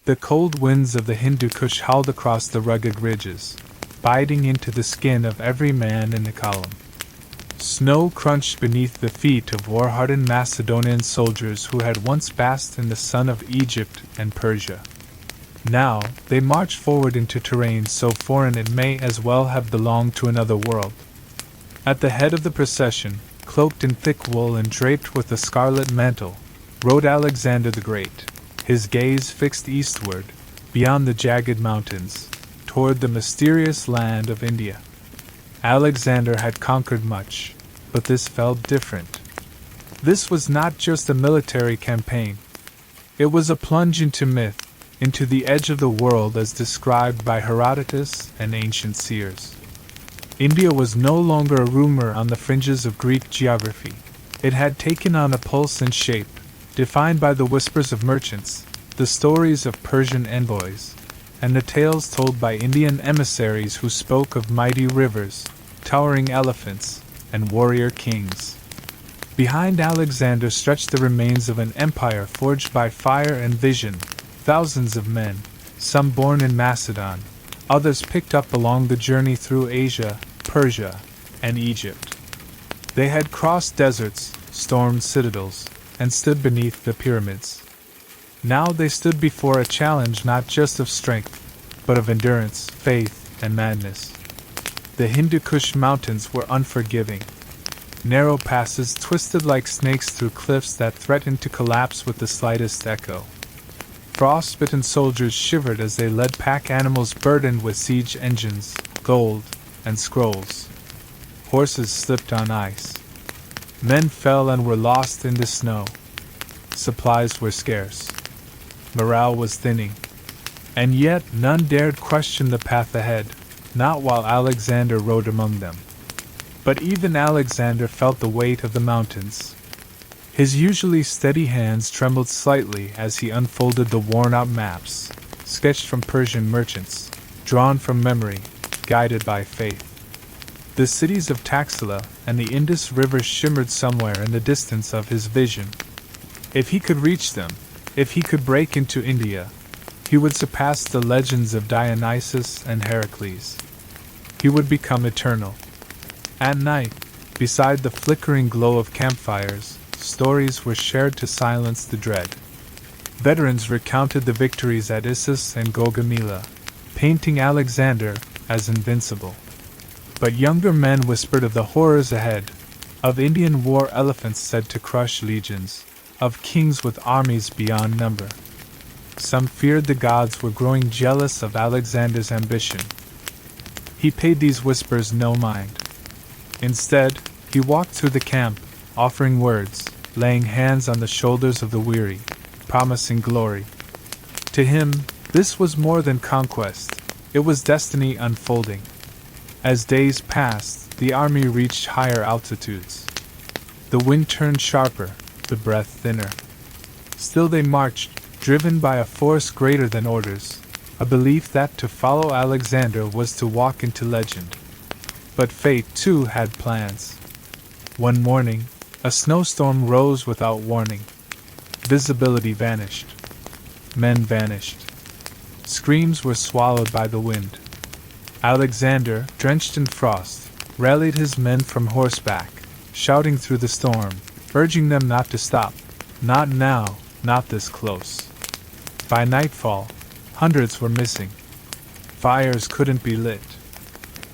The cold winds of the Hindu Kush howled across the rugged ridges, biting into the skin of every man in the column. Snow crunched beneath the feet of war-hardened Macedonian soldiers who had once basked in the sun of Egypt and Persia. Now, they marched forward into terrain so foreign it may as well have belonged to another world. At the head of the procession, cloaked in thick wool and draped with a scarlet mantle, rode Alexander the Great, his gaze fixed eastward, beyond the jagged mountains, toward the mysterious land of India. Alexander had conquered much, but this felt different. This was not just a military campaign. It was a plunge into myth, into the edge of the world as described by Herodotus and ancient seers. India was no longer a rumor on the fringes of Greek geography. It had taken on a pulse and shape, defined by the whispers of merchants, the stories of Persian envoys, and the tales told by Indian emissaries who spoke of mighty rivers, towering elephants, and warrior kings. Behind Alexander stretched the remains of an empire forged by fire and vision, thousands of men, some born in Macedon, others picked up along the journey through Asia, Persia, and Egypt. They had crossed deserts, stormed citadels, and stood beneath the pyramids. Now they stood before a challenge not just of strength, but of endurance, faith, and madness. The Hindu Kush mountains were unforgiving. Narrow passes twisted like snakes through cliffs that threatened to collapse with the slightest echo. Frostbitten soldiers shivered as they led pack animals burdened with siege engines, gold, and scrolls. Horses slipped on ice. Men fell and were lost in the snow. Supplies were scarce. Morale was thinning. And yet none dared question the path ahead, not while Alexander rode among them. But even Alexander felt the weight of the mountains. His usually steady hands trembled slightly as he unfolded the worn-out maps, sketched from Persian merchants, drawn from memory, guided by faith. The cities of Taxila and the Indus River shimmered somewhere in the distance of his vision. If he could reach them, if he could break into India, he would surpass the legends of Dionysus and Heracles. He would become eternal. At night, beside the flickering glow of campfires, stories were shared to silence the dread. Veterans recounted the victories at Issus and Gaugamela, painting Alexander as invincible. But younger men whispered of the horrors ahead, of Indian war elephants said to crush legions, of kings with armies beyond number. Some feared the gods were growing jealous of Alexander's ambition. He paid these whispers no mind. Instead, he walked through the camp, offering words, laying hands on the shoulders of the weary, promising glory. To him, this was more than conquest, it was destiny unfolding. As days passed, the army reached higher altitudes. The wind turned sharper, the breath thinner. Still they marched, driven by a force greater than orders, a belief that to follow Alexander was to walk into legend. But fate, too, had plans. One morning, a snowstorm rose without warning. Visibility vanished. Men vanished. Screams were swallowed by the wind. Alexander, drenched in frost, rallied his men from horseback, shouting through the storm, urging them not to stop. Not now, not this close. By nightfall, hundreds were missing. Fires couldn't be lit.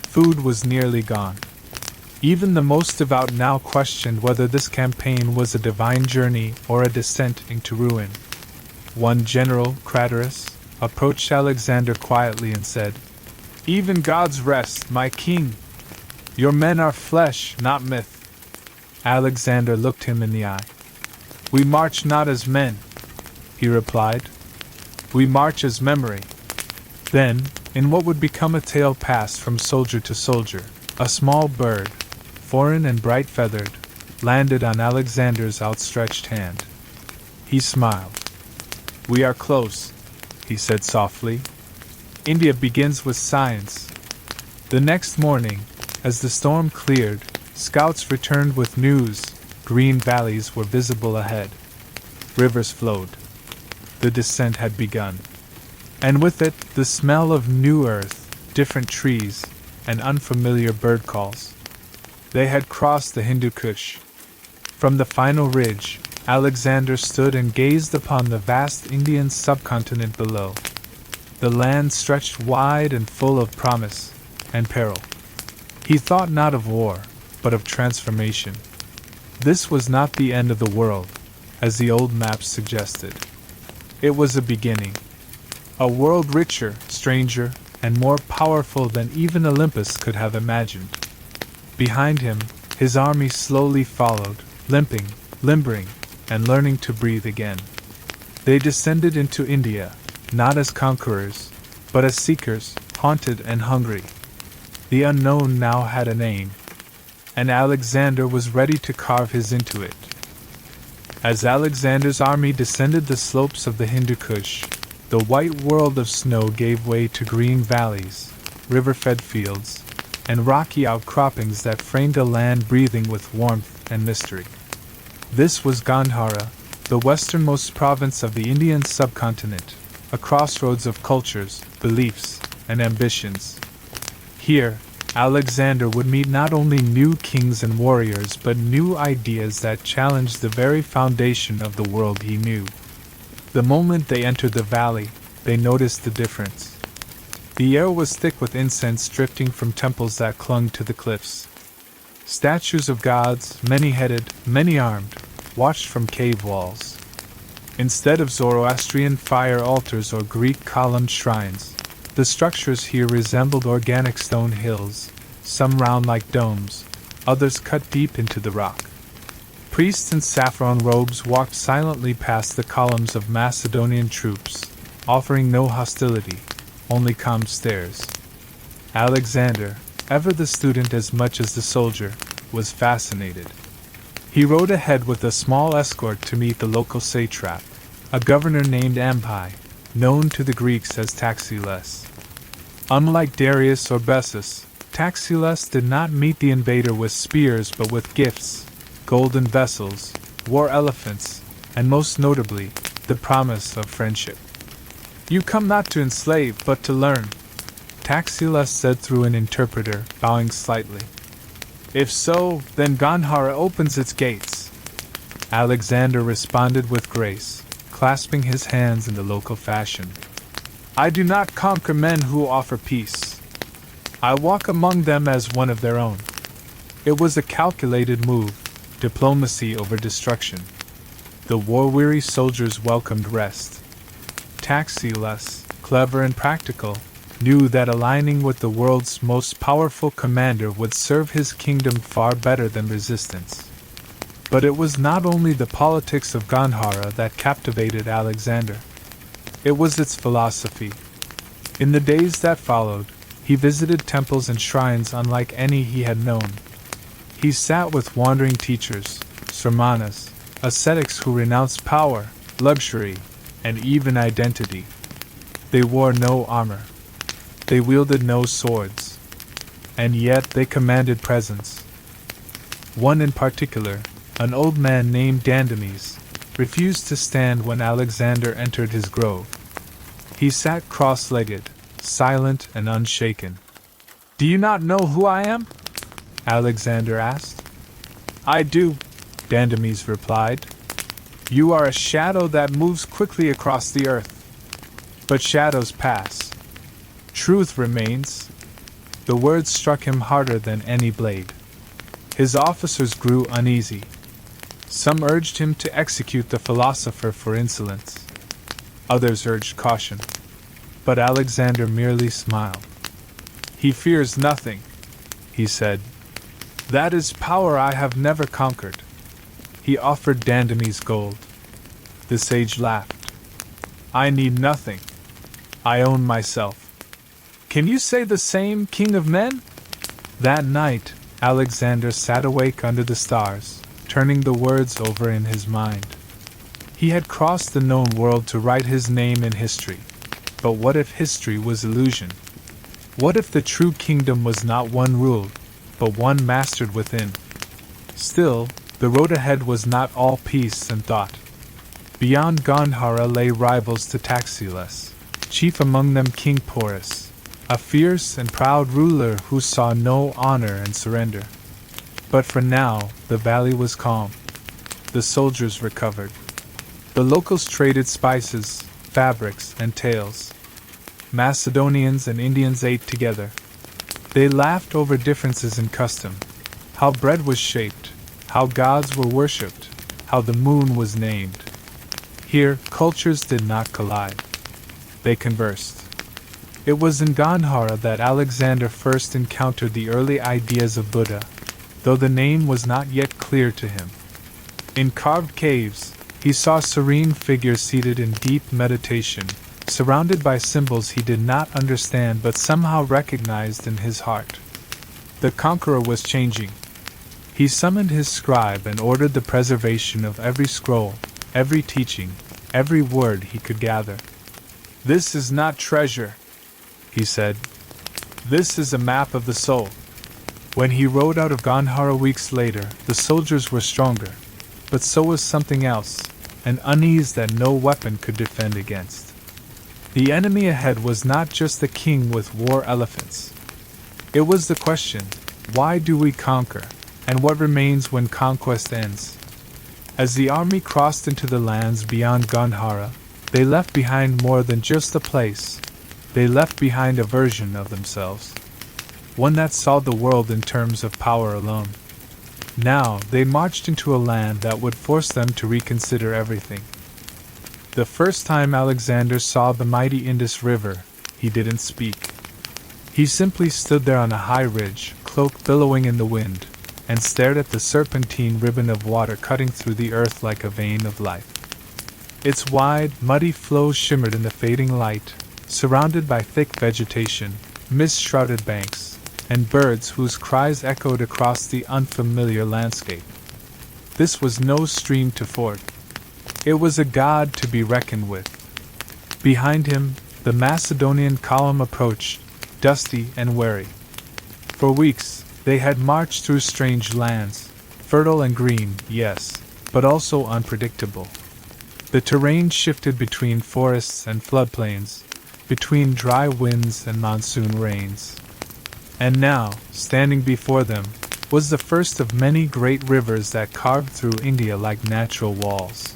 Food was nearly gone. Even the most devout now questioned whether this campaign was a divine journey or a descent into ruin. One general, Craterus, approached Alexander quietly and said, "Even gods rest, my king. Your men are flesh, not myth." Alexander looked him in the eye. "We march not as men," he replied. "We march as memory." Then, in what would become a tale passed from soldier to soldier, a small bird, foreign and bright-feathered, landed on Alexander's outstretched hand. He smiled. "We are close," he said softly. "India begins with science." The next morning, as the storm cleared, scouts returned with news. Green valleys were visible ahead. Rivers flowed. The descent had begun. and with it the smell of new earth, different trees, and unfamiliar bird calls. They had crossed the Hindu Kush. From the final ridge, Alexander stood and gazed upon the vast Indian subcontinent below. The land stretched wide and full of promise and peril. He thought not of war, but of transformation. This was not the end of the world, as the old maps suggested. It was a beginning. A world richer, stranger, and more powerful than even Olympus could have imagined. Behind him, his army slowly followed, limping, limbering, and learning to breathe again. They descended into India, not as conquerors, but as seekers, haunted and hungry. The unknown now had a name, and Alexander was ready to carve his into it. As Alexander's army descended the slopes of the Hindu Kush, the white world of snow gave way to green valleys, river-fed fields, and rocky outcroppings that framed a land breathing with warmth and mystery. This was Gandhara, the westernmost province of the Indian subcontinent, a crossroads of cultures, beliefs, and ambitions. Here, Alexander would meet not only new kings and warriors but new ideas that challenged the very foundation of the world he knew. The moment they entered the valley, they noticed the difference. The air was thick with incense drifting from temples that clung to the cliffs. Statues of gods, many-headed, many-armed, watched from cave walls. Instead of Zoroastrian fire altars or Greek columned shrines, the structures here resembled organic stone hills, some round like domes, others cut deep into the rock. Priests in saffron robes walked silently past the columns of Macedonian troops, offering no hostility, only calm stares. Alexander, ever the student as much as the soldier, was fascinated. He rode ahead with a small escort to meet the local satrap, a governor named Ampi, known to the Greeks as Taxiles. Unlike Darius or Bessus, Taxiles did not meet the invader with spears but with gifts, golden vessels, war elephants, and most notably, the promise of friendship. "You come not to enslave, but to learn," Taxiles said through an interpreter, bowing slightly. "If so, then Gandhara opens its gates." Alexander responded with grace, clasping his hands in the local fashion. "I do not conquer men who offer peace. I walk among them as one of their own." It was a calculated move, diplomacy over destruction. The war-weary soldiers welcomed rest. Taxiles, clever and practical, knew that aligning with the world's most powerful commander would serve his kingdom far better than resistance. But it was not only the politics of Gandhara that captivated Alexander. It was its philosophy. In the days that followed, he visited temples and shrines unlike any he had known. He sat with wandering teachers, sramanas, ascetics who renounced power, luxury, and even identity. They wore no armor. They wielded no swords. And yet they commanded presence. One in particular, an old man named Dandames, refused to stand when Alexander entered his grove. He sat cross-legged, silent and unshaken. "Do you not know who I am?" Alexander asked. "I do," Dandames replied. "You are a shadow that moves quickly across the earth. But shadows pass. Truth remains." The words struck him harder than any blade. His officers grew uneasy. Some urged him to execute the philosopher for insolence. Others urged caution. But Alexander merely smiled. "He fears nothing," he said. "That is power I have never conquered." He offered Dandames gold. The sage laughed. "I need nothing. I own myself." "Can you say the same, King of Men?" That night, Alexander sat awake under the stars, turning the words over in his mind. He had crossed the known world to write his name in history. But what if history was illusion? What if the true kingdom was not one ruled, but one mastered within? Still, the road ahead was not all peace and thought. Beyond Gandhara lay rivals to Taxiles. chief among them King Porus, a fierce and proud ruler who saw no honor and surrender. But for now, the valley was calm. The soldiers recovered. The locals traded spices, fabrics, and tales. Macedonians and Indians ate together. They laughed over differences in custom, how bread was shaped, how gods were worshipped, how the moon was named. Here, cultures did not collide. They conversed. It was in Gandhara that Alexander first encountered the early ideas of Buddha, though the name was not yet clear to him. In carved caves, he saw serene figures seated in deep meditation, surrounded by symbols he did not understand but somehow recognized in his heart. The conqueror was changing. He summoned his scribe and ordered the preservation of every scroll, every teaching, every word he could gather. "This is not treasure," he said. "This is a map of the soul." When he rode out of Gandhara weeks later, the soldiers were stronger, but so was something else, an unease that no weapon could defend against. The enemy ahead was not just the king with war elephants. It was the question, why do we conquer, and what remains when conquest ends? As the army crossed into the lands beyond Gandhara, they left behind more than just a place. They left behind a version of themselves, one that saw the world in terms of power alone. Now they marched into a land that would force them to reconsider everything. The first time Alexander saw the mighty Indus River, he didn't speak. He simply stood there on a high ridge, cloak billowing in the wind, and stared at the serpentine ribbon of water cutting through the earth like a vein of life. Its wide, muddy flows shimmered in the fading light, surrounded by thick vegetation, mist-shrouded banks, and birds whose cries echoed across the unfamiliar landscape. This was no stream to ford. It was a god to be reckoned with. Behind him, the Macedonian column approached, dusty and wary. For weeks, they had marched through strange lands, fertile and green, yes, but also unpredictable. The terrain shifted between forests and floodplains, between dry winds and monsoon rains. And now, standing before them, was the first of many great rivers that carved through India like natural walls.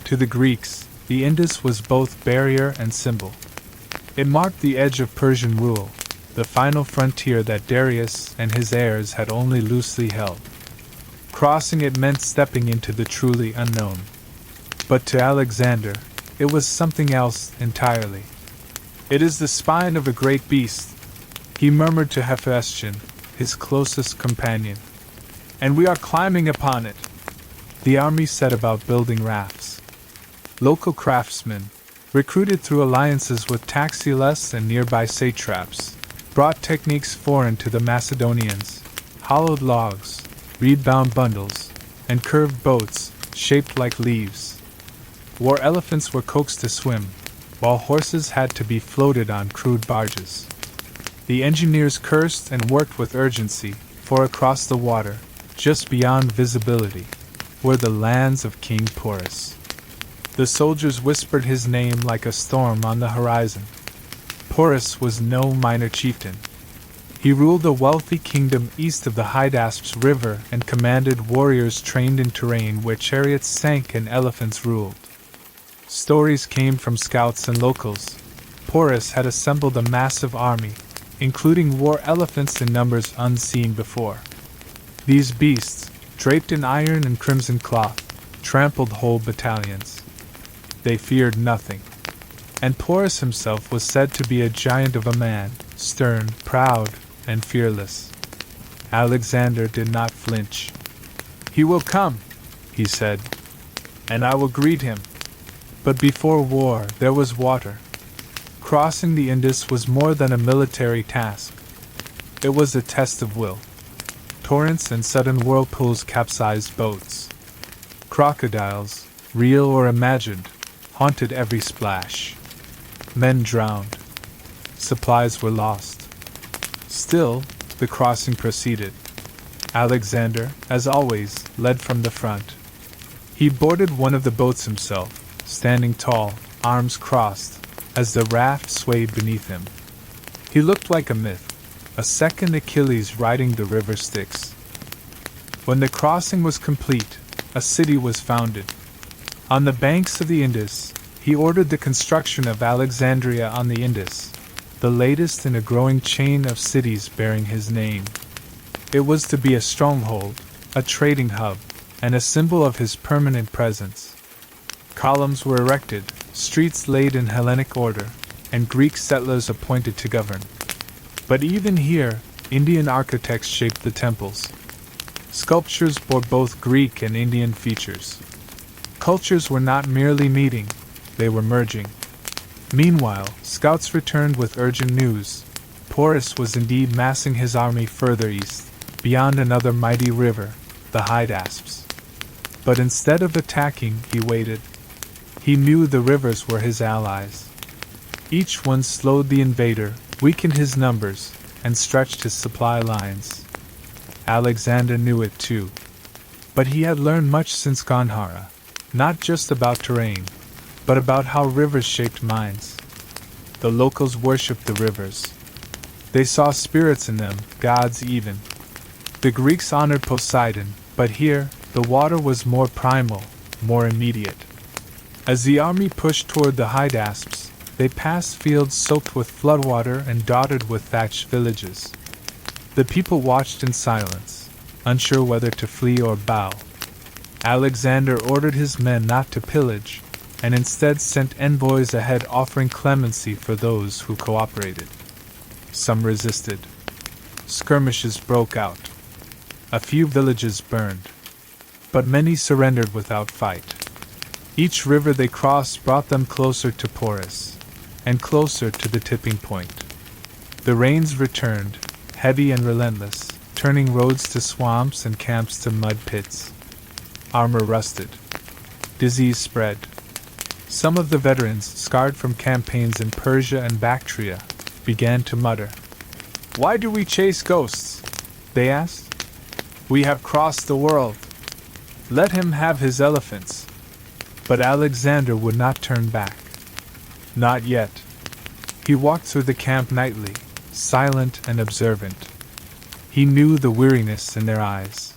To the Greeks, the Indus was both barrier and symbol. It marked the edge of Persian rule, the final frontier that Darius and his heirs had only loosely held. Crossing it meant stepping into the truly unknown. But to Alexander, it was something else entirely. "It is the spine of a great beast," he murmured to Hephaestion, his closest companion. "And we are climbing upon it." The army set about building rafts. Local craftsmen, recruited through alliances with Taxiles and nearby satraps, brought techniques foreign to the Macedonians: hollowed logs, reed-bound bundles, and curved boats shaped like leaves. War elephants were coaxed to swim, while horses had to be floated on crude barges. The engineers cursed and worked with urgency, for across the water, just beyond visibility, were the lands of King Porus. The soldiers whispered his name like a storm on the horizon. Porus was no minor chieftain. He ruled a wealthy kingdom east of the Hydaspes River and commanded warriors trained in terrain where chariots sank and elephants ruled. Stories came from scouts and locals. Porus had assembled a massive army, including war elephants in numbers unseen before. These beasts, draped in iron and crimson cloth, trampled whole battalions. They feared nothing. And Porus himself was said to be a giant of a man, stern, proud, and fearless. Alexander did not flinch. "He will come," he said, "and I will greet him." But before war, there was water. Crossing the Indus was more than a military task. It was a test of will. Torrents and sudden whirlpools capsized boats. Crocodiles, real or imagined, haunted every splash. Men drowned. Supplies were lost. Still, the crossing proceeded. Alexander, as always, led from the front. He boarded one of the boats himself, standing tall, arms crossed, as the raft swayed beneath him. He looked like a myth, a second Achilles riding the river Styx. When the crossing was complete, a city was founded. On the banks of the Indus, he ordered the construction of Alexandria on the Indus, the latest in a growing chain of cities bearing his name. It was to be a stronghold, a trading hub, and a symbol of his permanent presence. Columns were erected, streets laid in Hellenic order, and Greek settlers appointed to govern. But even here, Indian architects shaped the temples. Sculptures bore both Greek and Indian features. Cultures were not merely meeting, they were merging. Meanwhile, scouts returned with urgent news. Porus was indeed massing his army further east, beyond another mighty river, the Hydaspes. But instead of attacking, he waited. He knew the rivers were his allies. Each one slowed the invader, weakened his numbers, and stretched his supply lines. Alexander knew it too. But he had learned much since Gandhara, not just about terrain, but about how rivers shaped minds. The locals worshipped the rivers. They saw spirits in them, gods even. The Greeks honored Poseidon, but here, the water was more primal, more immediate. As the army pushed toward the Hydaspes, they passed fields soaked with floodwater and dotted with thatched villages. The people watched in silence, unsure whether to flee or bow. Alexander ordered his men not to pillage, and instead sent envoys ahead offering clemency for those who cooperated. Some resisted. Skirmishes broke out. A few villages burned. But many surrendered without fight. Each river they crossed brought them closer to Porus, and closer to the tipping point. The rains returned, heavy and relentless, turning roads to swamps and camps to mud pits. Armor rusted. Disease spread. Some of the veterans, scarred from campaigns in Persia and Bactria, began to mutter. "Why do we chase ghosts?" they asked. "We have crossed the world. Let him have his elephants." But Alexander would not turn back. Not yet. He walked through the camp nightly, silent and observant. He knew the weariness in their eyes.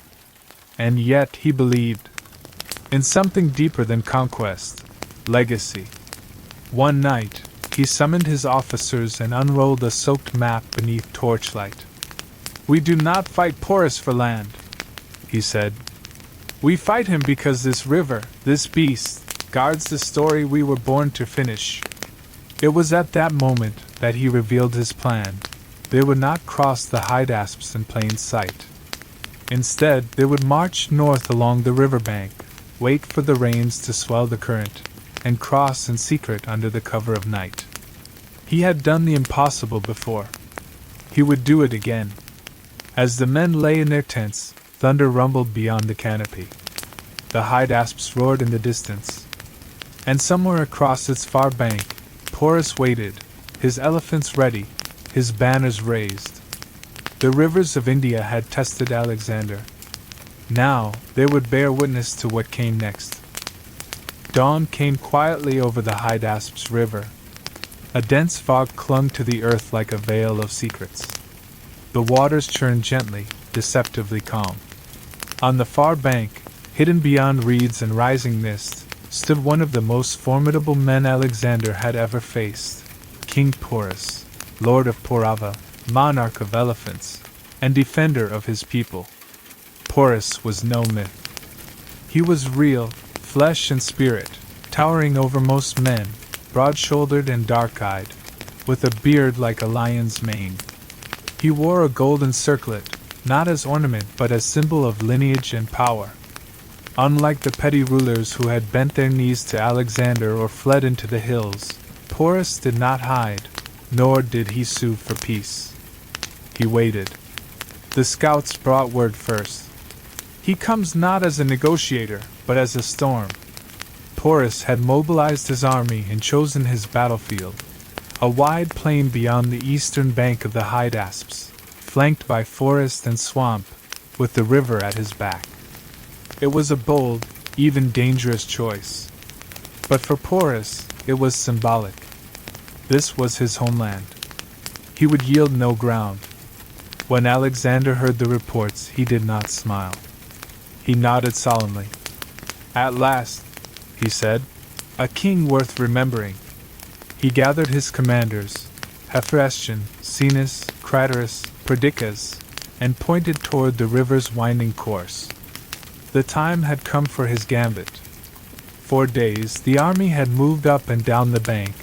And yet he believed in something deeper than conquest, legacy. One night, he summoned his officers and unrolled a soaked map beneath torchlight. "We do not fight Porus for land," he said. "We fight him because this river, this beast, guards the story we were born to finish." It was at that moment that he revealed his plan. They would not cross the Hydaspes in plain sight. Instead, they would march north along the riverbank, wait for the rains to swell the current, and cross in secret under the cover of night. He had done the impossible before. He would do it again. As the men lay in their tents, thunder rumbled beyond the canopy. The Hydaspes roared in the distance. And somewhere across its far bank, Porus waited, his elephants ready, his banners raised. The rivers of India had tested Alexander. Now, they would bear witness to what came next. Dawn came quietly over the Hydaspes River. A dense fog clung to the earth like a veil of secrets. The waters churned gently, deceptively calm. On the far bank, hidden beyond reeds and rising mist, stood one of the most formidable men Alexander had ever faced, King Porus, Lord of Porava, monarch of elephants, and defender of his people. Porus was no myth. He was real, flesh and spirit, towering over most men, broad-shouldered and dark-eyed, with a beard like a lion's mane. He wore a golden circlet, not as ornament but as symbol of lineage and power. Unlike the petty rulers who had bent their knees to Alexander or fled into the hills, Porus did not hide, nor did he sue for peace. He waited. The scouts brought word first. "He comes not as a negotiator, but as a storm." Porus had mobilized his army and chosen his battlefield, a wide plain beyond the eastern bank of the Hydaspes, flanked by forest and swamp, with the river at his back. It was a bold, even dangerous choice. But for Porus, it was symbolic. This was his homeland. He would yield no ground. When Alexander heard the reports, he did not smile. He nodded solemnly. At last, he said, a king worth remembering. He gathered his commanders, Hephaestion, Cenis, Craterus, Perdiccas, and pointed toward the river's winding course. The time had come for his gambit. For days the army had moved up and down the bank,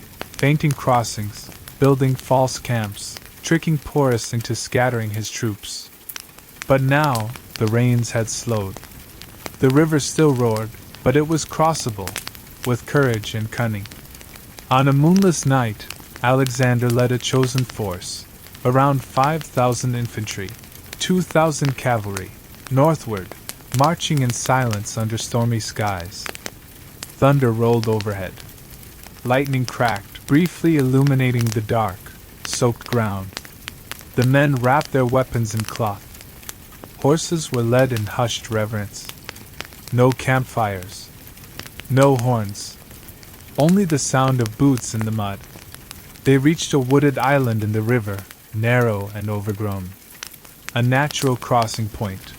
feinting crossings, building false camps, tricking Porus into scattering his troops. But now the rains had slowed. The river still roared, but it was crossable, with courage and cunning. On a moonless night, Alexander led a chosen force, around 5,000 infantry, 2,000 cavalry, northward, marching in silence under stormy skies. Thunder rolled overhead. Lightning cracked, briefly illuminating the dark, soaked ground. The men wrapped their weapons in cloth. Horses were led in hushed reverence. No campfires. No horns. Only the sound of boots in the mud. They reached a wooded island in the river, narrow and overgrown. A natural crossing point.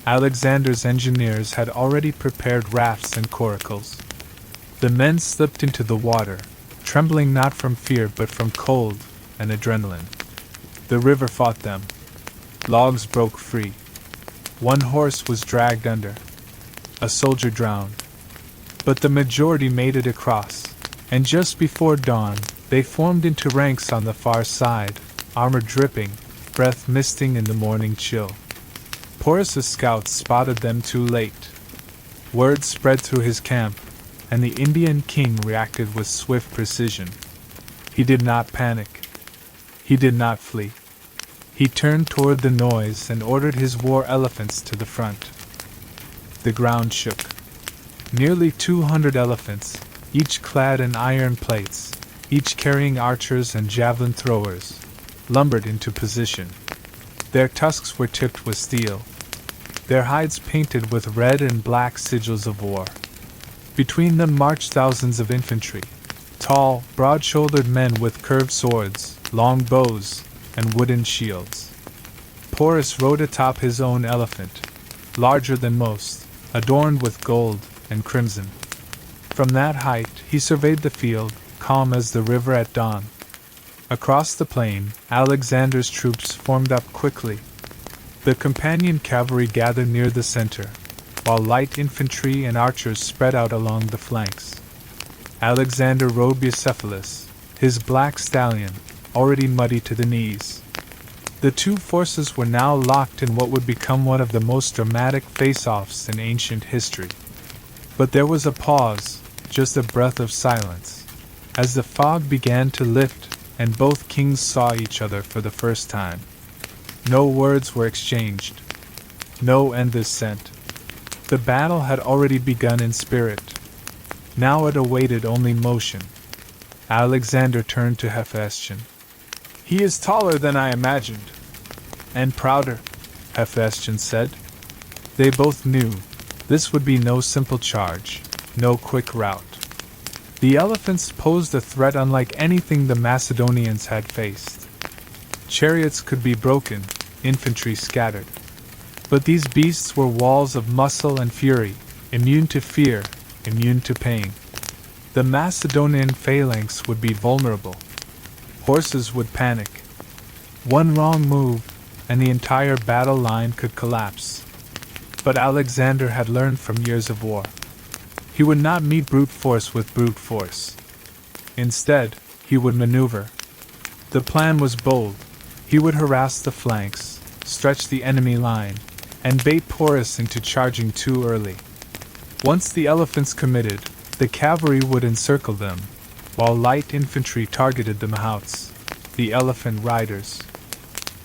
Alexander's engineers had already prepared rafts and coracles. The men slipped into the water, trembling not from fear but from cold and adrenaline. The river fought them. Logs broke free. One horse was dragged under. A soldier drowned. But the majority made it across, and just before dawn, they formed into ranks on the far side, armor dripping, breath misting in the morning chill. Porus's scouts spotted them too late. Word spread through his camp, and the Indian king reacted with swift precision. He did not panic. He did not flee. He turned toward the noise and ordered his war elephants to the front. The ground shook. Nearly 200 elephants, each clad in iron plates, each carrying archers and javelin throwers, lumbered into position. Their tusks were tipped with steel, their hides painted with red and black sigils of war. Between them marched thousands of infantry, tall, broad-shouldered men with curved swords, long bows, and wooden shields. Porus rode atop his own elephant, larger than most, adorned with gold and crimson. From that height he surveyed the field, calm as the river at dawn. Across the plain, Alexander's troops formed up quickly. The companion cavalry gathered near the center, while light infantry and archers spread out along the flanks. Alexander rode Bucephalus, his black stallion, already muddy to the knees. The two forces were now locked in what would become one of the most dramatic face-offs in ancient history. But there was a pause, just a breath of silence, as the fog began to lift and both kings saw each other for the first time. No words were exchanged. No end is sent. The battle had already begun in spirit. Now it awaited only motion. Alexander turned to Hephaestion. He is taller than I imagined. And prouder, Hephaestion said. They both knew this would be no simple charge, no quick rout. The elephants posed a threat unlike anything the Macedonians had faced. Chariots could be broken, infantry scattered. But these beasts were walls of muscle and fury, immune to fear, immune to pain. The Macedonian phalanx would be vulnerable. Horses would panic. One wrong move, and the entire battle line could collapse. But Alexander had learned from years of war. He would not meet brute force with brute force. Instead, he would maneuver. The plan was bold. He would harass the flanks, stretch the enemy line, and bait Porus into charging too early. Once the elephants committed, the cavalry would encircle them, while light infantry targeted the mahouts, the elephant riders.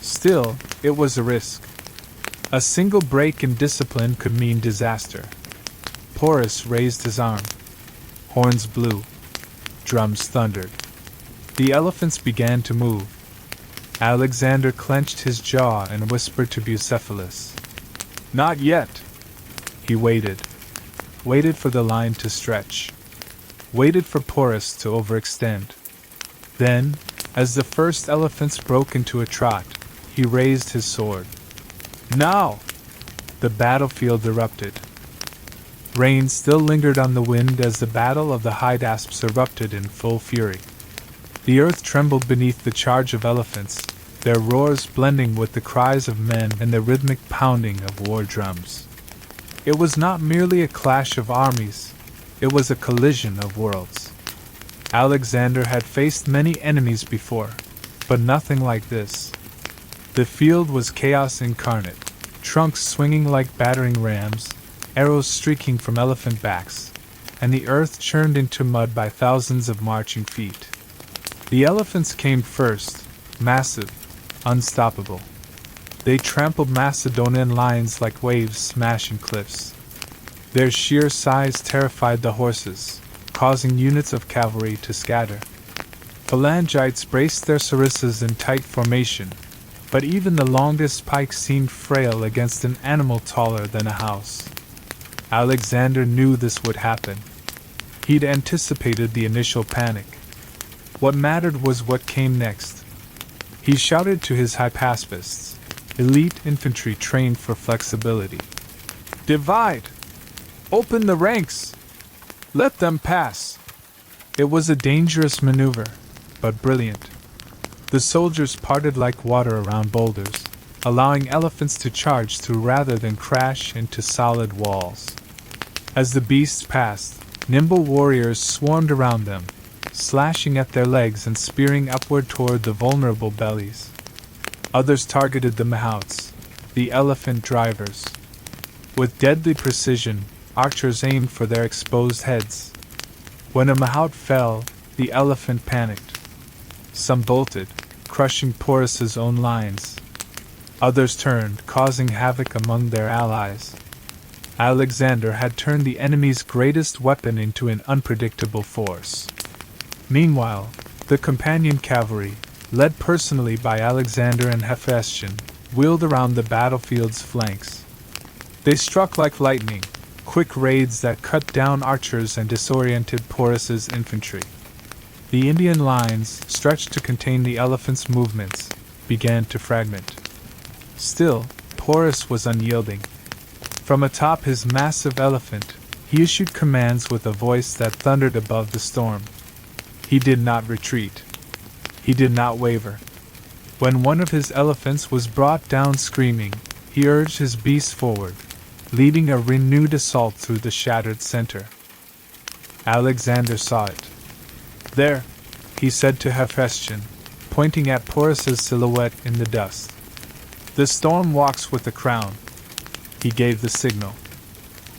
Still, it was a risk. A single break in discipline could mean disaster. Porus raised his arm. Horns blew. Drums thundered. The elephants began to move. Alexander clenched his jaw and whispered to Bucephalus. Not yet. He waited. Waited for the line to stretch. Waited for Porus to overextend. Then, as the first elephants broke into a trot, he raised his sword. Now! The battlefield erupted. Rain still lingered on the wind as the battle of the Hydaspes erupted in full fury. The earth trembled beneath the charge of elephants, their roars blending with the cries of men and the rhythmic pounding of war drums. It was not merely a clash of armies, it was a collision of worlds. Alexander had faced many enemies before, but nothing like this. The field was chaos incarnate, trunks swinging like battering rams, arrows streaking from elephant backs, and the earth churned into mud by thousands of marching feet. The elephants came first, massive, unstoppable. They trampled Macedonian lines like waves smashing cliffs. Their sheer size terrified the horses, causing units of cavalry to scatter. Phalangites braced their sarissas in tight formation, but even the longest pike seemed frail against an animal taller than a house. Alexander knew this would happen. He'd anticipated the initial panic. What mattered was what came next. He shouted to his Hypaspists, elite infantry trained for flexibility. Divide! Open the ranks! Let them pass! It was a dangerous maneuver, but brilliant. The soldiers parted like water around boulders, allowing elephants to charge through rather than crash into solid walls. As the beasts passed, nimble warriors swarmed around them, slashing at their legs and spearing upward toward the vulnerable bellies. Others targeted the mahouts, the elephant drivers. With deadly precision, archers aimed for their exposed heads. When a mahout fell, the elephant panicked. Some bolted, crushing Porus's own lines. Others turned, causing havoc among their allies. Alexander had turned the enemy's greatest weapon into an unpredictable force. Meanwhile, the companion cavalry, led personally by Alexander and Hephaestion, wheeled around the battlefield's flanks. They struck like lightning, quick raids that cut down archers and disoriented Porus's infantry. The Indian lines, stretched to contain the elephants' movements, began to fragment. Still, Porus was unyielding. From atop his massive elephant, he issued commands with a voice that thundered above the storm. He did not retreat. He did not waver. When one of his elephants was brought down screaming, he urged his beasts forward, leading a renewed assault through the shattered center. Alexander saw it. There, he said to Hephaestion, pointing at Porus's silhouette in the dust. The storm walks with the crown. He gave the signal.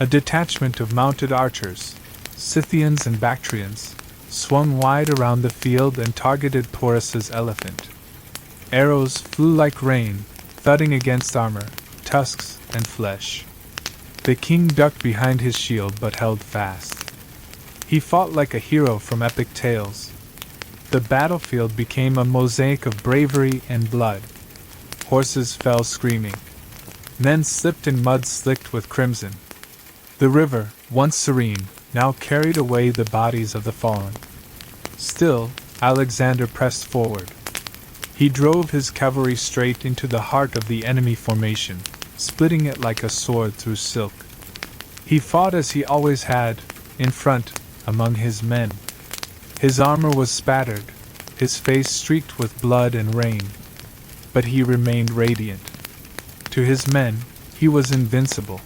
A detachment of mounted archers, Scythians and Bactrians, swung wide around the field and targeted Porus's elephant. Arrows flew like rain, thudding against armor, tusks, and flesh. The king ducked behind his shield but held fast. He fought like a hero from epic tales. The battlefield became a mosaic of bravery and blood. Horses fell screaming. Men slipped in mud slicked with crimson. The river, once serene, now carried away the bodies of the fallen. Still, Alexander pressed forward. He drove his cavalry straight into the heart of the enemy formation, splitting it like a sword through silk. He fought as he always had, in front, among his men. His armor was spattered, his face streaked with blood and rain. But he remained radiant. To his men, he was invincible.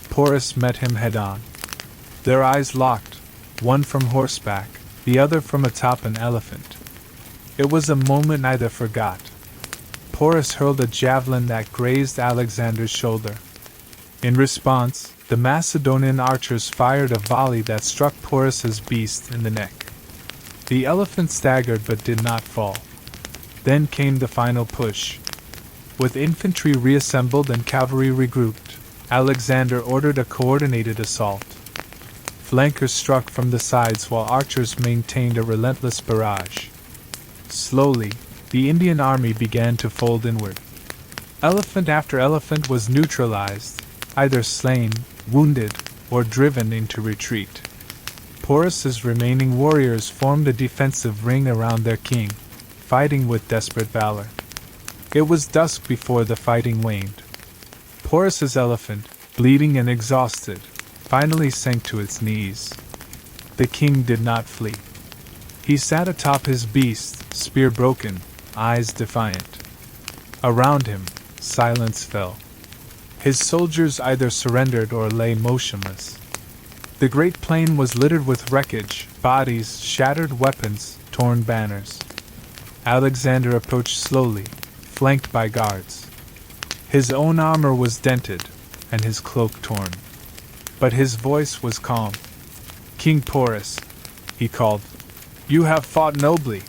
Porus met him head-on. Their eyes locked, one from horseback, the other from atop an elephant. It was a moment neither forgot. Porus hurled a javelin that grazed Alexander's shoulder. In response, the Macedonian archers fired a volley that struck Porus's beast in the neck. The elephant staggered but did not fall. Then came the final push. With infantry reassembled and cavalry regrouped, Alexander ordered a coordinated assault. Flankers struck from the sides while archers maintained a relentless barrage. Slowly, the Indian army began to fold inward. Elephant after elephant was neutralized, either slain, wounded, or driven into retreat. Porus's remaining warriors formed a defensive ring around their king, fighting with desperate valor. It was dusk before the fighting waned. Porus's elephant, bleeding and exhausted, finally sank to its knees. The king did not flee. He sat atop his beast, spear broken, eyes defiant. Around him, silence fell. His soldiers either surrendered or lay motionless. The great plain was littered with wreckage, bodies, shattered weapons, torn banners. Alexander approached slowly, flanked by guards. His own armor was dented, and his cloak torn. But his voice was calm. "King Porus," he called, "you have fought nobly.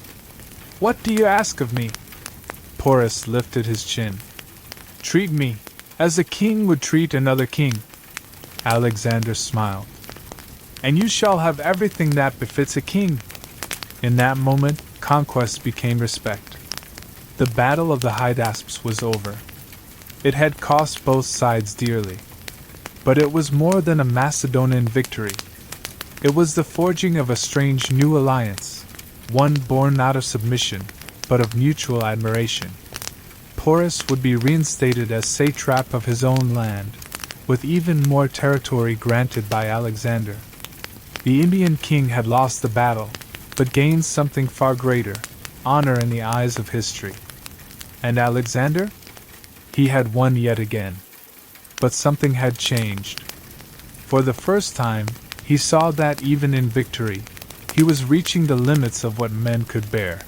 What do you ask of me?" Porus lifted his chin. "Treat me as a king would treat another king." Alexander smiled. "And you shall have everything that befits a king." In that moment, conquest became respect. The Battle of the Hydaspes was over. It had cost both sides dearly. But it was more than a Macedonian victory. It was the forging of a strange new alliance, one born not of submission, but of mutual admiration. Porus would be reinstated as satrap of his own land, with even more territory granted by Alexander. The Indian king had lost the battle, but gained something far greater, honor in the eyes of history. And Alexander? He had won yet again. But something had changed. For the first time, he saw that even in victory, he was reaching the limits of what men could bear.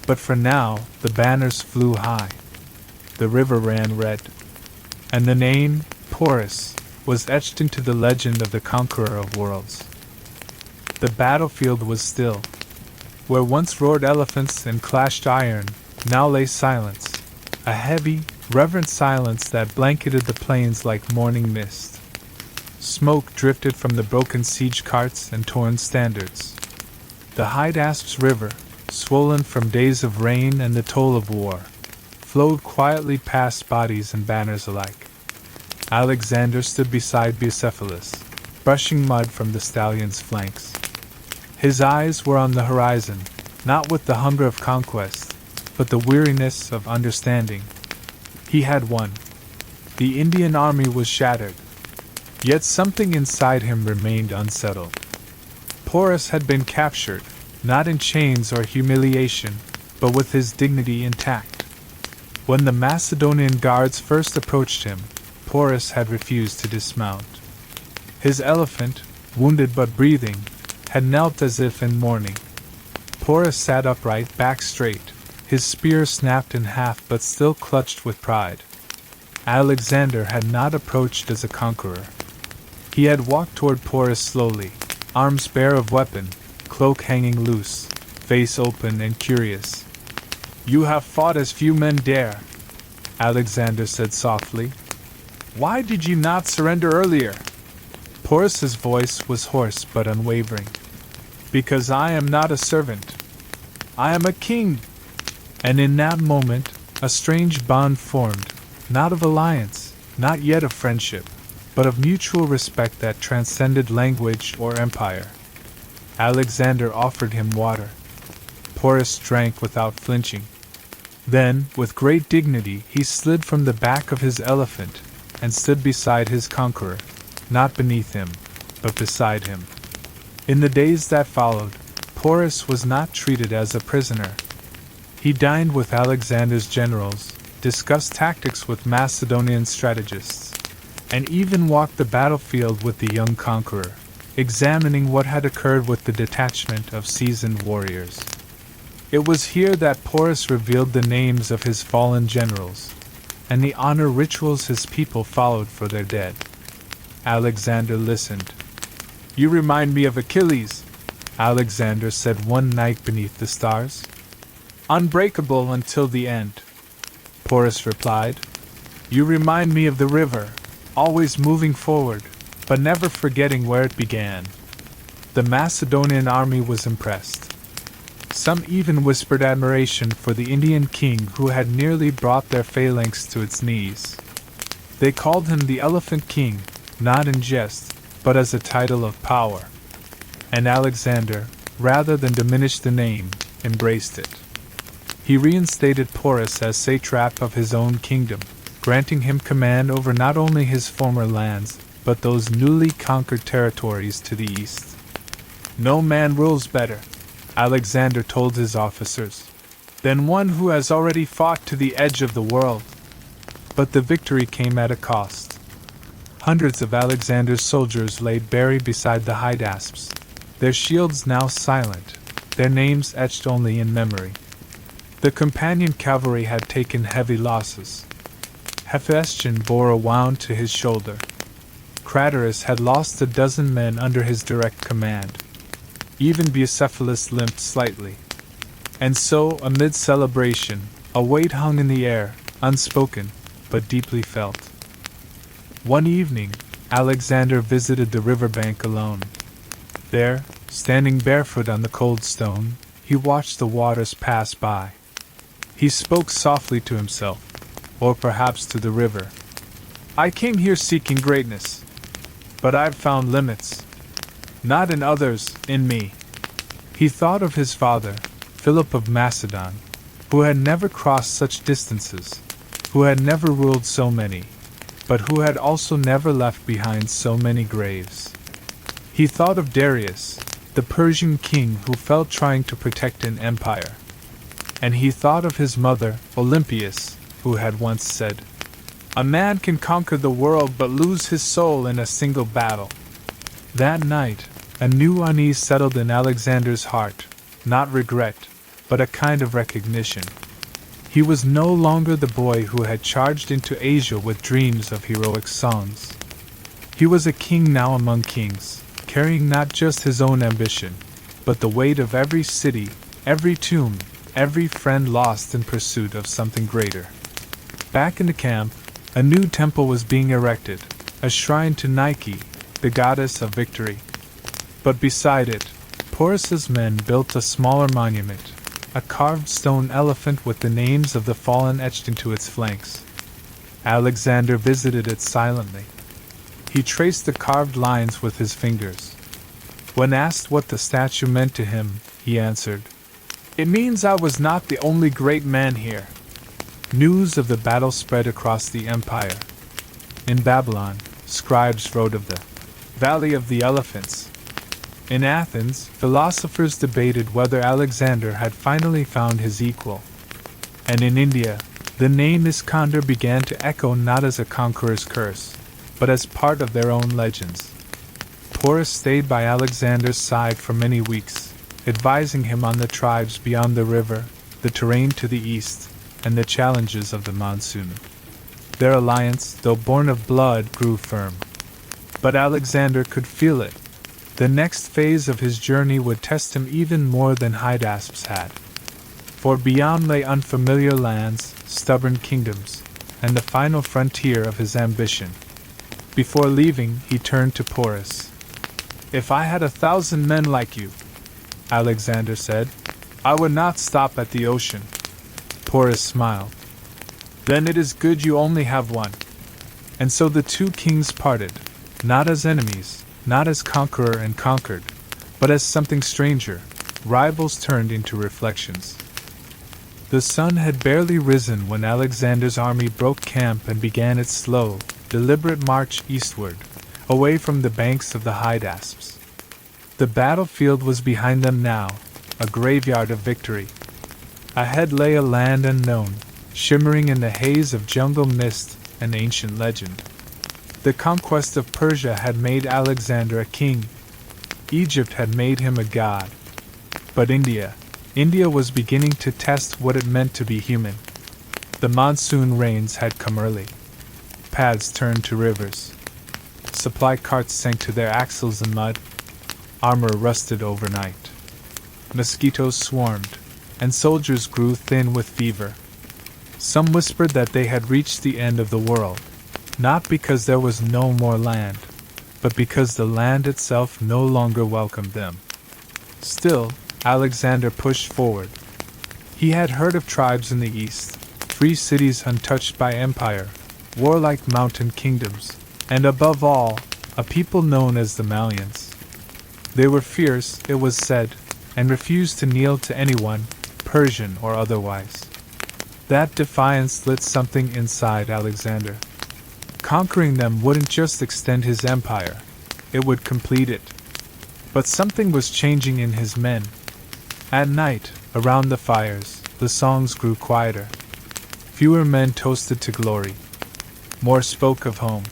But for now, the banners flew high. The river ran red. And the name, Porus, was etched into the legend of the conqueror of worlds. The battlefield was still. Where once roared elephants and clashed iron, now lay silence, a heavy, reverent silence that blanketed the plains like morning mist. Smoke drifted from the broken siege carts and torn standards. The Hydaspes River, swollen from days of rain and the toll of war, flowed quietly past bodies and banners alike. Alexander stood beside Bucephalus, brushing mud from the stallion's flanks. His eyes were on the horizon, not with the hunger of conquest, but the weariness of understanding. He had won. The Indian army was shattered. Yet something inside him remained unsettled. Porus had been captured, not in chains or humiliation, but with his dignity intact. When the Macedonian guards first approached him, Porus had refused to dismount. His elephant, wounded but breathing, had knelt as if in mourning. Porus sat upright, back straight, his spear snapped in half but still clutched with pride. Alexander had not approached as a conqueror. He had walked toward Porus slowly, arms bare of weapon, cloak hanging loose, face open and curious. "You have fought as few men dare," Alexander said softly. "Why did you not surrender earlier?" Porus's voice was hoarse but unwavering. "Because I am not a servant. I am a king." And in that moment, a strange bond formed, not of alliance, not yet of friendship, but of mutual respect that transcended language or empire. Alexander offered him water. Porus drank without flinching. Then, with great dignity, he slid from the back of his elephant and stood beside his conqueror, not beneath him, but beside him. In the days that followed, Porus was not treated as a prisoner. He dined with Alexander's generals, discussed tactics with Macedonian strategists, and even walked the battlefield with the young conqueror, examining what had occurred with the detachment of seasoned warriors. It was here that Porus revealed the names of his fallen generals, and the honor rituals his people followed for their dead. Alexander listened. "You remind me of Achilles," Alexander said one night beneath the stars. "Unbreakable until the end," Porus replied. "You remind me of the river, always moving forward, but never forgetting where it began." The Macedonian army was impressed. Some even whispered admiration for the Indian king who had nearly brought their phalanx to its knees. They called him the Elephant King, not in jest, but as a title of power. And Alexander, rather than diminish the name, embraced it. He reinstated Porus as satrap of his own kingdom, granting him command over not only his former lands, but those newly conquered territories to the east. "No man rules better," Alexander told his officers, "than one who has already fought to the edge of the world." But the victory came at a cost. Hundreds of Alexander's soldiers lay buried beside the Hydaspes, their shields now silent, their names etched only in memory. The companion cavalry had taken heavy losses. Hephaestion bore a wound to his shoulder. Craterus had lost a dozen men under his direct command. Even Bucephalus limped slightly. And so, amid celebration, a weight hung in the air, unspoken, but deeply felt. One evening, Alexander visited the riverbank alone. There, standing barefoot on the cold stone, he watched the waters pass by. He spoke softly to himself, or perhaps to the river. "I came here seeking greatness, but I've found limits. Not in others, in me." He thought of his father, Philip of Macedon, who had never crossed such distances, who had never ruled so many, but who had also never left behind so many graves. He thought of Darius, the Persian king who fell trying to protect an empire. And he thought of his mother, Olympias, who had once said, "A man can conquer the world but lose his soul in a single battle." That night, a new unease settled in Alexander's heart, not regret, but a kind of recognition. He was no longer the boy who had charged into Asia with dreams of heroic songs. He was a king now among kings, carrying not just his own ambition, but the weight of every city, every tomb, every friend lost in pursuit of something greater. Back in the camp, a new temple was being erected, a shrine to Nike, the goddess of victory. But beside it, Porus's men built a smaller monument, a carved stone elephant with the names of the fallen etched into its flanks. Alexander visited it silently. He traced the carved lines with his fingers. When asked what the statue meant to him, he answered, "It means I was not the only great man here." News of the battle spread across the empire. In Babylon, scribes wrote of the Valley of the Elephants. In Athens, philosophers debated whether Alexander had finally found his equal. And in India, the name Iskander began to echo not as a conqueror's curse, but as part of their own legends. Porus stayed by Alexander's side for many weeks, advising him on the tribes beyond the river, the terrain to the east, and the challenges of the monsoon. Their alliance, though born of blood, grew firm. But Alexander could feel it. The next phase of his journey would test him even more than Hydaspes had. For beyond lay unfamiliar lands, stubborn kingdoms, and the final frontier of his ambition. Before leaving, he turned to Porus. "If I had 1,000 men like you," Alexander said, "I would not stop at the ocean." Porus smiled. "Then it is good you only have one." And so the two kings parted, not as enemies, not as conqueror and conquered, but as something stranger, rivals turned into reflections. The sun had barely risen when Alexander's army broke camp and began its slow, deliberate march eastward, away from the banks of the Hydaspes. The battlefield was behind them now, a graveyard of victory. Ahead lay a land unknown, shimmering in the haze of jungle mist and ancient legend. The conquest of Persia had made Alexander a king. Egypt had made him a god. But India was beginning to test what it meant to be human. The monsoon rains had come early. Paths turned to rivers. Supply carts sank to their axles in mud. Armor rusted overnight. Mosquitoes swarmed, and soldiers grew thin with fever. Some whispered that they had reached the end of the world, not because there was no more land, but because the land itself no longer welcomed them. Still, Alexander pushed forward. He had heard of tribes in the east, free cities untouched by empire, warlike mountain kingdoms, and above all, a people known as the Malians. They were fierce, it was said, and refused to kneel to anyone, Persian or otherwise. That defiance lit something inside Alexander. Conquering them wouldn't just extend his empire, it would complete it. But something was changing in his men. At night, around the fires, the songs grew quieter. Fewer men toasted to glory. More spoke of home.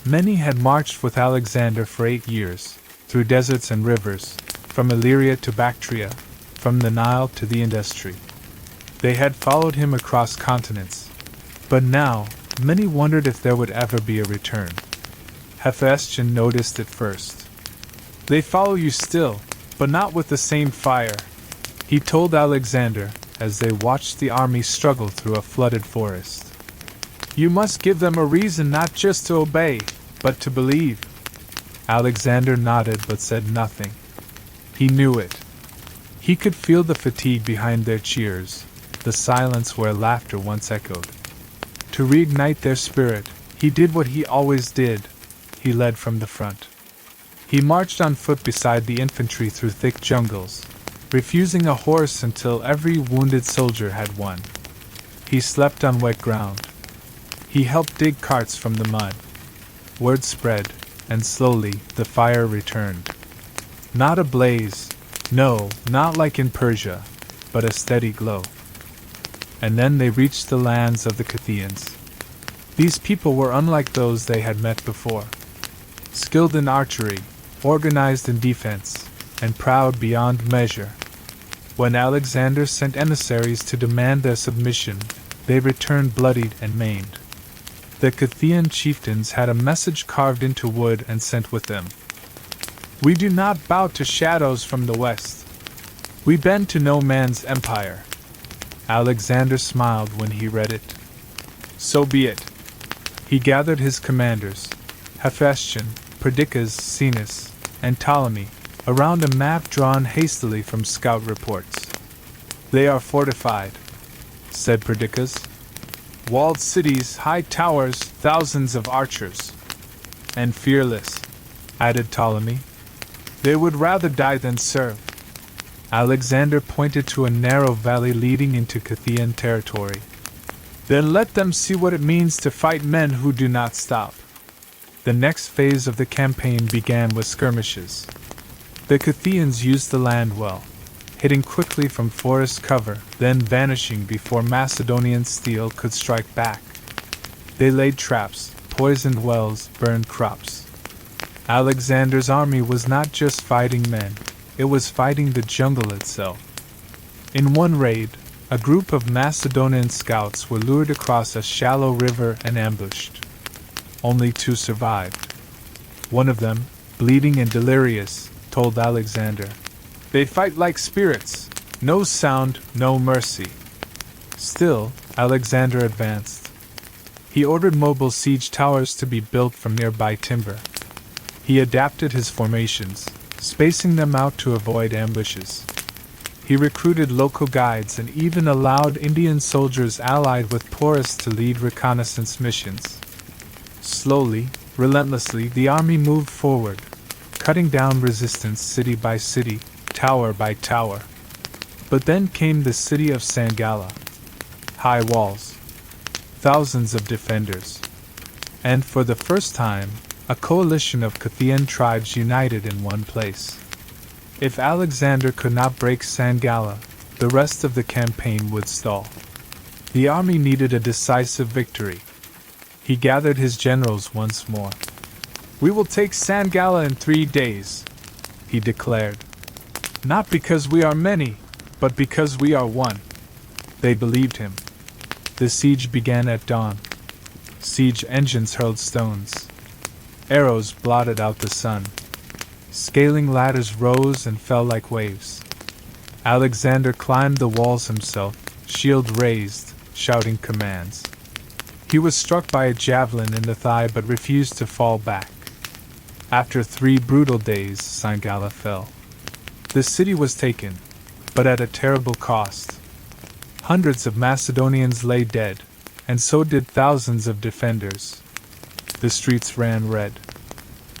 Many had marched with Alexander for 8 years, through deserts and rivers, from Illyria to Bactria, from the Nile to the Industry. They had followed him across continents. But now, many wondered if there would ever be a return. Hephaestion noticed it first. "They follow you still, but not with the same fire," he told Alexander as they watched the army struggle through a flooded forest. "You must give them a reason not just to obey, but to believe." Alexander nodded but said nothing. He knew it. He could feel the fatigue behind their cheers, the silence where laughter once echoed. To reignite their spirit, he did what he always did. He led from the front. He marched on foot beside the infantry through thick jungles, refusing a horse until every wounded soldier had one. He slept on wet ground. He helped dig carts from the mud. Word spread, and slowly the fire returned. Not a blaze, no, not like in Persia, but a steady glow. And then they reached the lands of the Scythians. These people were unlike those they had met before. Skilled in archery, organized in defense, and proud beyond measure. When Alexander sent emissaries to demand their submission, they returned bloodied and maimed. The Scythian chieftains had a message carved into wood and sent with them. "We do not bow to shadows from the west. We bend to no man's empire." Alexander smiled when he read it. So be it. He gathered his commanders, Hephaestion, Perdiccas, Cenis, and Ptolemy, around a map drawn hastily from scout reports. "They are fortified," said Perdiccas. "Walled cities, high towers, thousands of archers." "And fearless," added Ptolemy. "They would rather die than serve." Alexander pointed to a narrow valley leading into Scythian territory. "Then let them see what it means to fight men who do not stop." The next phase of the campaign began with skirmishes. The Scythians used the land well, hitting quickly from forest cover, then vanishing before Macedonian steel could strike back. They laid traps, poisoned wells, burned crops. Alexander's army was not just fighting men, it was fighting the jungle itself. In one raid, a group of Macedonian scouts were lured across a shallow river and ambushed. Only 2 survived. One of them, bleeding and delirious, told Alexander, "They fight like spirits, no sound, no mercy." Still, Alexander advanced. He ordered mobile siege towers to be built from nearby timber. He adapted his formations, spacing them out to avoid ambushes. He recruited local guides and even allowed Indian soldiers allied with Porus to lead reconnaissance missions. Slowly, relentlessly, the army moved forward, cutting down resistance city by city, tower by tower. But then came the city of Sangala. High walls. Thousands of defenders. And for the first time, a coalition of Scythian tribes united in one place. If Alexander could not break Sangala, the rest of the campaign would stall. The army needed a decisive victory. He gathered his generals once more. "We will take Sangala in 3 days," he declared. "Not because we are many, but because we are one." They believed him. The siege began at dawn. Siege engines hurled stones. Arrows blotted out the sun. Scaling ladders rose and fell like waves. Alexander climbed the walls himself, shield raised, shouting commands. He was struck by a javelin in the thigh but refused to fall back. After 3 brutal days, Sangala fell. The city was taken, but at a terrible cost. Hundreds of Macedonians lay dead, and so did thousands of defenders. The streets ran red.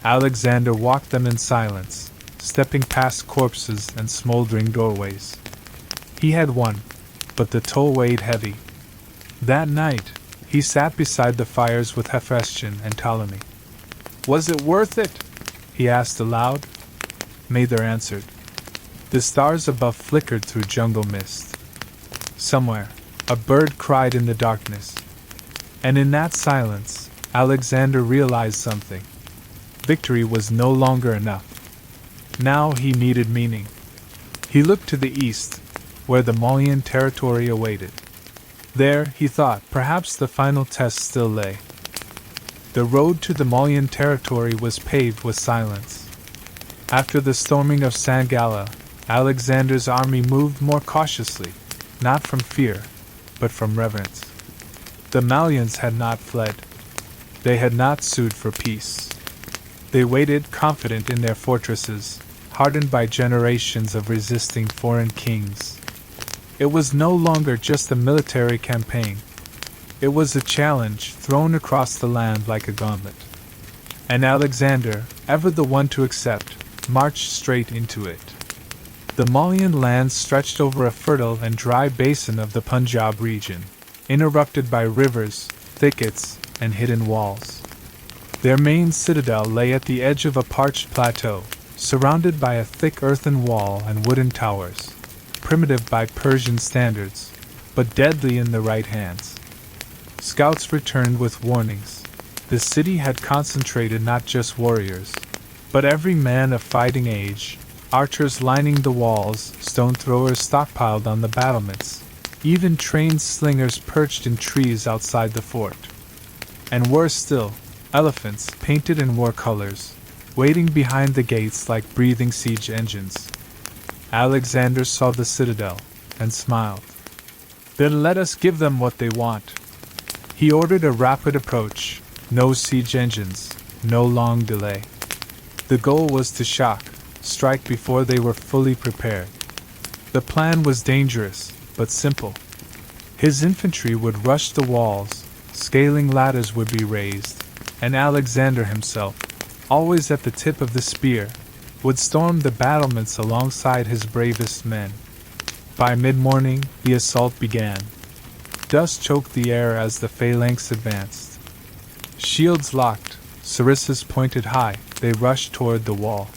Alexander walked them in silence, stepping past corpses and smoldering doorways. He had won, but the toll weighed heavy. That night, he sat beside the fires with Hephaestion and Ptolemy. "Was it worth it?" he asked aloud. Mather answered. The stars above flickered through jungle mist. Somewhere, a bird cried in the darkness. And in that silence, Alexander realized something. Victory was no longer enough. Now he needed meaning. He looked to the east, where the Malian territory awaited. There, he thought, perhaps the final test still lay. The road to the Malian territory was paved with silence. After the storming of San Gala, Alexander's army moved more cautiously, not from fear, but from reverence. The Malians had not fled. They had not sued for peace. They waited confident in their fortresses, hardened by generations of resisting foreign kings. It was no longer just a military campaign. It was a challenge thrown across the land like a gauntlet. And Alexander, ever the one to accept, marched straight into it. The Malian land stretched over a fertile and dry basin of the Punjab region, interrupted by rivers, thickets, and hidden walls. Their main citadel lay at the edge of a parched plateau, surrounded by a thick earthen wall and wooden towers, primitive by Persian standards, but deadly in the right hands. Scouts returned with warnings. The city had concentrated not just warriors, but every man of fighting age, archers lining the walls, stone throwers stockpiled on the battlements, even trained slingers perched in trees outside the fort. And worse still, elephants, painted in war colors, waiting behind the gates like breathing siege engines. Alexander saw the citadel, and smiled. "Then let us give them what they want." He ordered a rapid approach, no siege engines, no long delay. The goal was to strike before they were fully prepared. The plan was dangerous, but simple. His infantry would rush the walls, scaling ladders would be raised, and Alexander himself, always at the tip of the spear, would storm the battlements alongside his bravest men. By mid-morning, the assault began. Dust choked the air as the phalanx advanced. Shields locked, sarissas pointed high, they rushed toward the wall.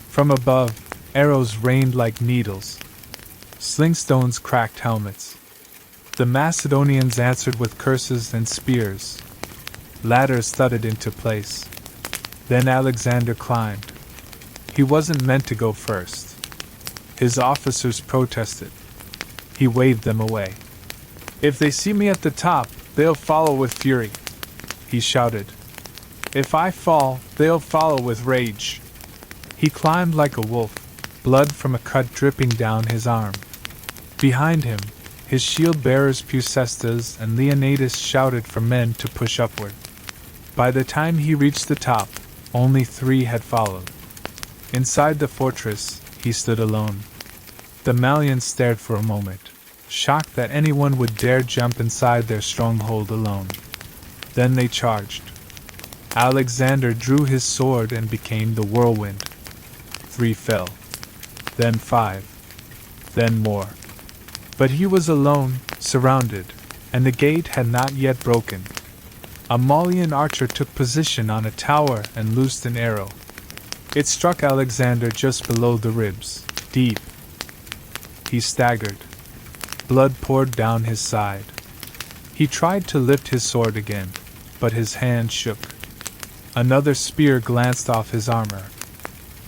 From above, arrows rained like needles. Slingstones cracked helmets. The Macedonians answered with curses and spears. Ladders thudded into place. Then Alexander climbed. He wasn't meant to go first. His officers protested. He waved them away. "If they see me at the top, they'll follow with fury," he shouted. "If I fall, they'll follow with rage." He climbed like a wolf, blood from a cut dripping down his arm. Behind him, his shield-bearers Peucestas and Leonidas shouted for men to push upward. By the time he reached the top, only 3 had followed. Inside the fortress, he stood alone. The Malians stared for a moment, shocked that anyone would dare jump inside their stronghold alone. Then they charged. Alexander drew his sword and became the whirlwind. 3 fell. Then 5. Then more. But he was alone, surrounded, and the gate had not yet broken. A Malian archer took position on a tower and loosed an arrow. It struck Alexander just below the ribs, deep. He staggered. Blood poured down his side. He tried to lift his sword again, but his hand shook. Another spear glanced off his armor.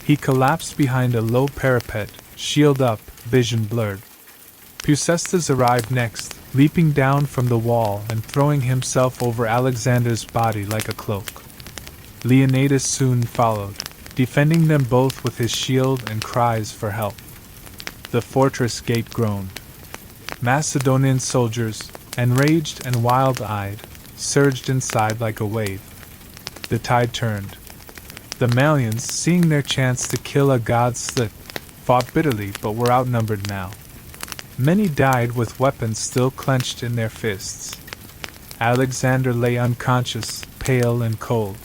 He collapsed behind a low parapet, shield up, vision blurred. Peucestas arrived next, leaping down from the wall and throwing himself over Alexander's body like a cloak. Leonidas soon followed, defending them both with his shield and cries for help. The fortress gate groaned. Macedonian soldiers, enraged and wild-eyed, surged inside like a wave. The tide turned. The Malians, seeing their chance to kill a god slip, fought bitterly but were outnumbered now. Many died with weapons still clenched in their fists. Alexander lay unconscious, pale and cold.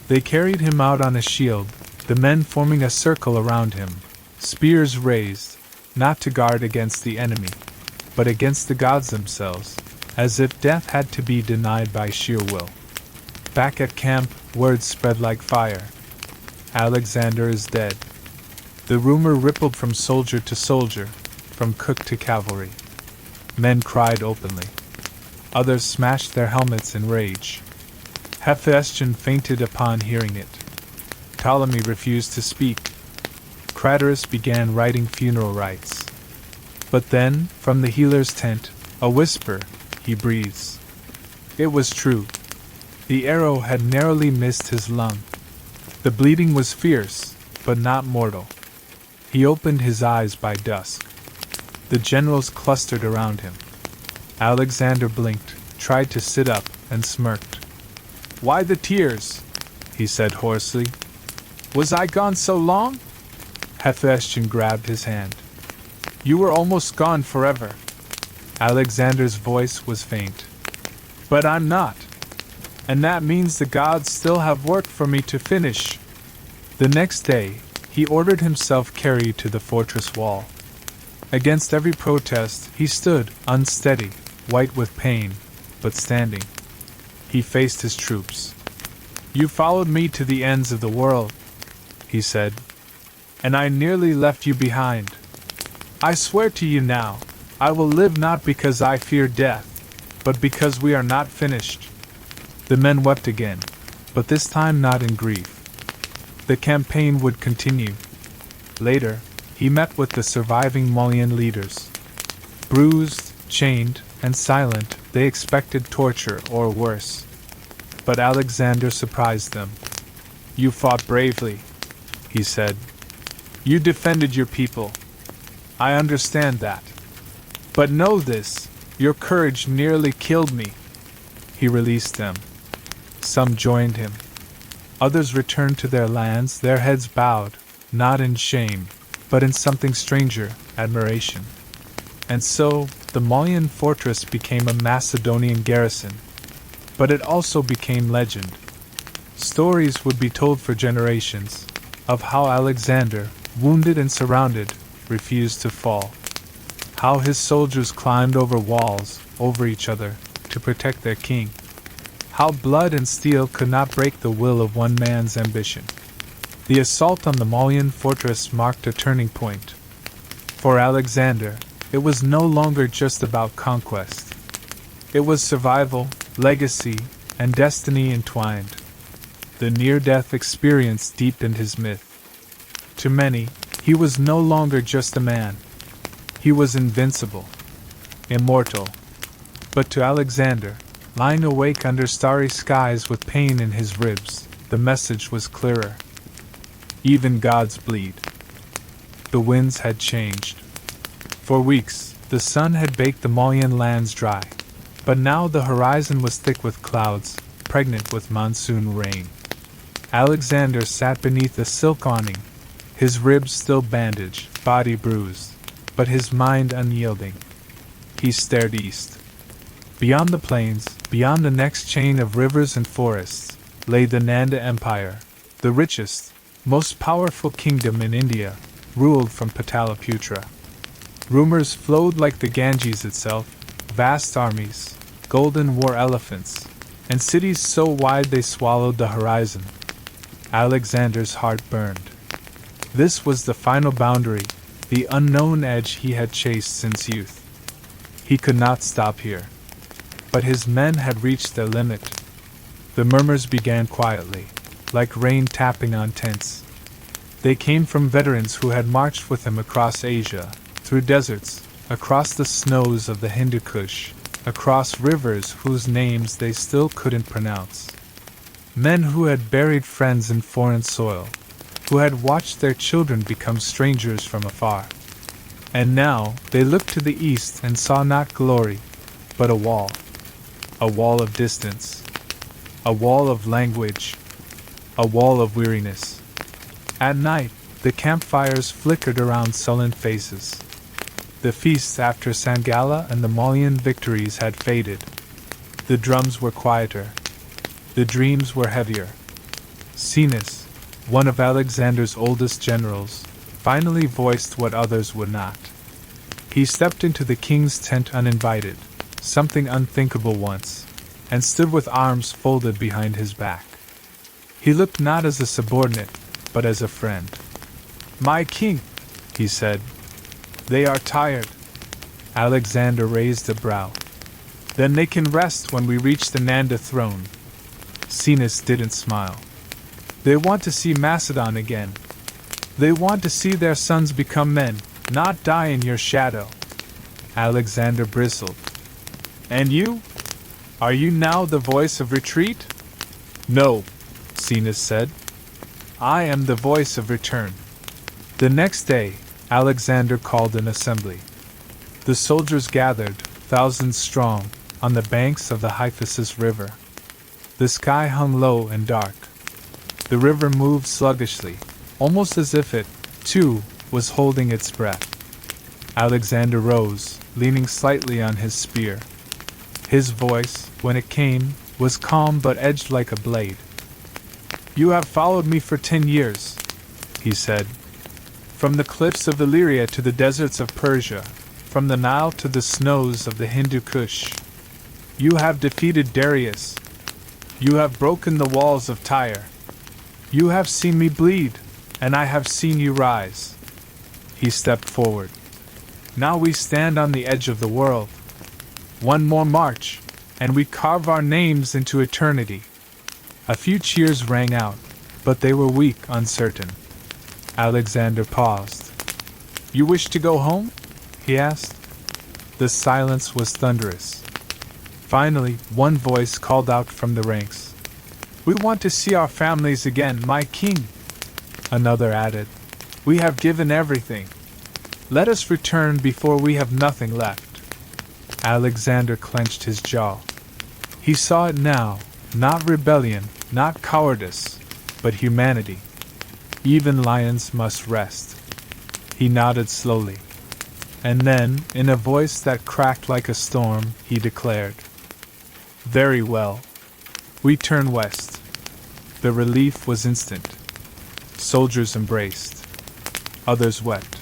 They carried him out on a shield, the men forming a circle around him, spears raised, not to guard against the enemy, but against the gods themselves, as if death had to be denied by sheer will. Back at camp, word spread like fire. Alexander is dead. The rumor rippled from soldier to soldier, from cook to cavalry. Men cried openly. Others smashed their helmets in rage. Hephaestion fainted upon hearing it. Ptolemy refused to speak. Craterus began writing funeral rites. But then, from the healer's tent, a whisper, he breathes. It was true. The arrow had narrowly missed his lung. The bleeding was fierce, but not mortal. He opened his eyes by dusk. The generals clustered around him. Alexander blinked, tried to sit up, and smirked. "Why the tears?" he said hoarsely. "Was I gone so long?" Hephaestion grabbed his hand. "You were almost gone forever." Alexander's voice was faint. "But I'm not. And that means the gods still have work for me to finish." The next day, he ordered himself carried to the fortress wall. Against every protest, he stood, unsteady, white with pain, but standing. He faced his troops. "You followed me to the ends of the world," he said, "and I nearly left you behind. I swear to you now, I will live not because I fear death, but because we are not finished." The men wept again, but this time not in grief. The campaign would continue. Later, he met with the surviving Maulian leaders. Bruised, chained, and silent, they expected torture or worse. But Alexander surprised them. "You fought bravely," he said. "You defended your people. I understand that. But know this, your courage nearly killed me." He released them. Some joined him. Others returned to their lands, their heads bowed, not in shame, but in something stranger, admiration. And so, the Maulian fortress became a Macedonian garrison. But it also became legend. Stories would be told for generations, of how Alexander, wounded and surrounded, refused to fall. How his soldiers climbed over walls, over each other, to protect their king. How blood and steel could not break the will of one man's ambition. The assault on the Maulian fortress marked a turning point. For Alexander, it was no longer just about conquest. It was survival, legacy, and destiny entwined. The near-death experience deepened his myth. To many, he was no longer just a man. He was invincible, immortal. But to Alexander, lying awake under starry skies with pain in his ribs, the message was clearer. Even gods bleed. The winds had changed. For weeks, the sun had baked the Maulian lands dry, but now the horizon was thick with clouds, pregnant with monsoon rain. Alexander sat beneath a silk awning, his ribs still bandaged, body bruised, but his mind unyielding. He stared east. Beyond the plains, beyond the next chain of rivers and forests, lay the Nanda Empire, the richest, most powerful kingdom in India, ruled from Pataliputra. Rumors flowed like the Ganges itself, vast armies, golden war elephants, and cities so wide they swallowed the horizon. Alexander's heart burned. This was the final boundary, the unknown edge he had chased since youth. He could not stop here. But his men had reached their limit. The murmurs began quietly, like rain tapping on tents. They came from veterans who had marched with him across Asia, through deserts, across the snows of the Hindu Kush, across rivers whose names they still couldn't pronounce. Men who had buried friends in foreign soil, who had watched their children become strangers from afar. And now they looked to the east and saw not glory, but a wall of distance, a wall of language, a wall of weariness. At night, the campfires flickered around sullen faces. The feasts after Sangala and the Maulian victories had faded. The drums were quieter. The dreams were heavier. Cenas, one of Alexander's oldest generals, finally voiced what others would not. He stepped into the king's tent uninvited, something unthinkable once, and stood with arms folded behind his back. He looked not as a subordinate, but as a friend. "My king," he said, "they are tired." Alexander raised a brow. "Then they can rest when we reach the Nanda throne." Sinis didn't smile. "They want to see Macedon again. They want to see their sons become men, not die in your shadow." Alexander bristled. "And you? Are you now the voice of retreat?" "No," Sinis said. "I am the voice of return." The next day, Alexander called an assembly. The soldiers gathered, thousands strong, on the banks of the Hyphasis River. The sky hung low and dark. The river moved sluggishly, almost as if it, too, was holding its breath. Alexander rose, leaning slightly on his spear. His voice, when it came, was calm but edged like a blade. "You have followed me for 10 years, he said. "From the cliffs of Illyria to the deserts of Persia, from the Nile to the snows of the Hindu Kush. You have defeated Darius. You have broken the walls of Tyre. You have seen me bleed, and I have seen you rise." He stepped forward. "Now we stand on the edge of the world. One more march, and we carve our names into eternity." A few cheers rang out, but they were weak, uncertain. Alexander paused. "You wish to go home?" he asked. The silence was thunderous. Finally, one voice called out from the ranks. "We want to see our families again, my king." Another added, "We have given everything. Let us return before we have nothing left." Alexander clenched his jaw. He saw it now, not rebellion, not cowardice, but humanity. Even lions must rest. He nodded slowly. And then, in a voice that cracked like a storm, he declared, "Very well. We turn west." The relief was instant. Soldiers embraced. Others wept.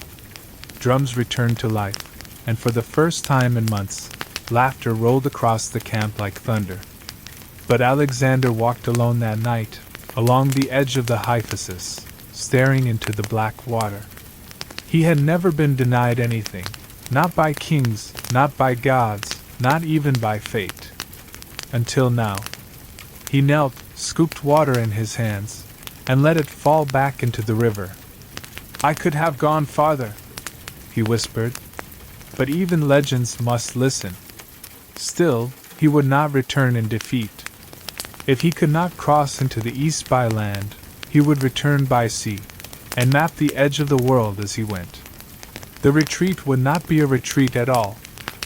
Drums returned to life, and for the first time in months, laughter rolled across the camp like thunder. But Alexander walked alone that night, along the edge of the Hyphasis, staring into the black water. He had never been denied anything, not by kings, not by gods, not even by fate. Until now. He knelt, scooped water in his hands, and let it fall back into the river. "I could have gone farther," he whispered. "But even legends must listen." Still, he would not return in defeat. If he could not cross into the east by land, he would return by sea, and map the edge of the world as he went. The retreat would not be a retreat at all,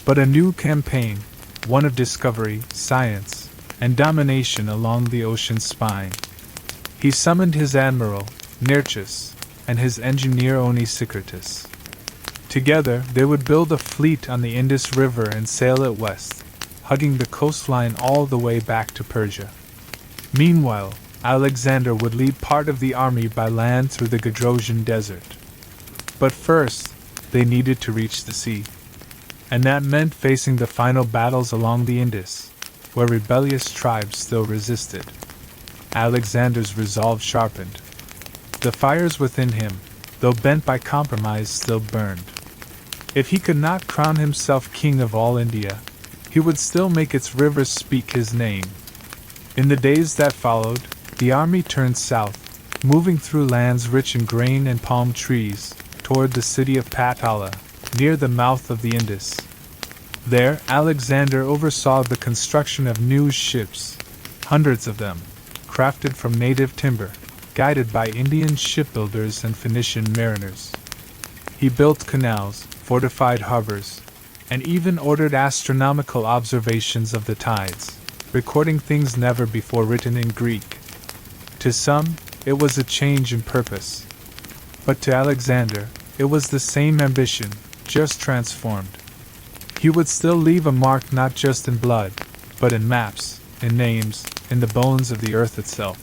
but a new campaign, one of discovery, science, and domination along the ocean's spine. He summoned his admiral, Nearchus, and his engineer Onesicratus. Together they would build a fleet on the Indus River and sail it west, hugging the coastline all the way back to Persia. Meanwhile, Alexander would lead part of the army by land through the Gadrosian desert. But first, they needed to reach the sea. And that meant facing the final battles along the Indus, where rebellious tribes still resisted. Alexander's resolve sharpened. The fires within him, though bent by compromise, still burned. If he could not crown himself king of all India, he would still make its rivers speak his name. In the days that followed, the army turned south, moving through lands rich in grain and palm trees, toward the city of Patala, near the mouth of the Indus. There, Alexander oversaw the construction of new ships, hundreds of them, crafted from native timber, guided by Indian shipbuilders and Phoenician mariners. He built canals, fortified harbors, and even ordered astronomical observations of the tides, recording things never before written in Greek. To some, it was a change in purpose. But to Alexander, it was the same ambition, just transformed. He would still leave a mark not just in blood, but in maps, in names, in the bones of the earth itself.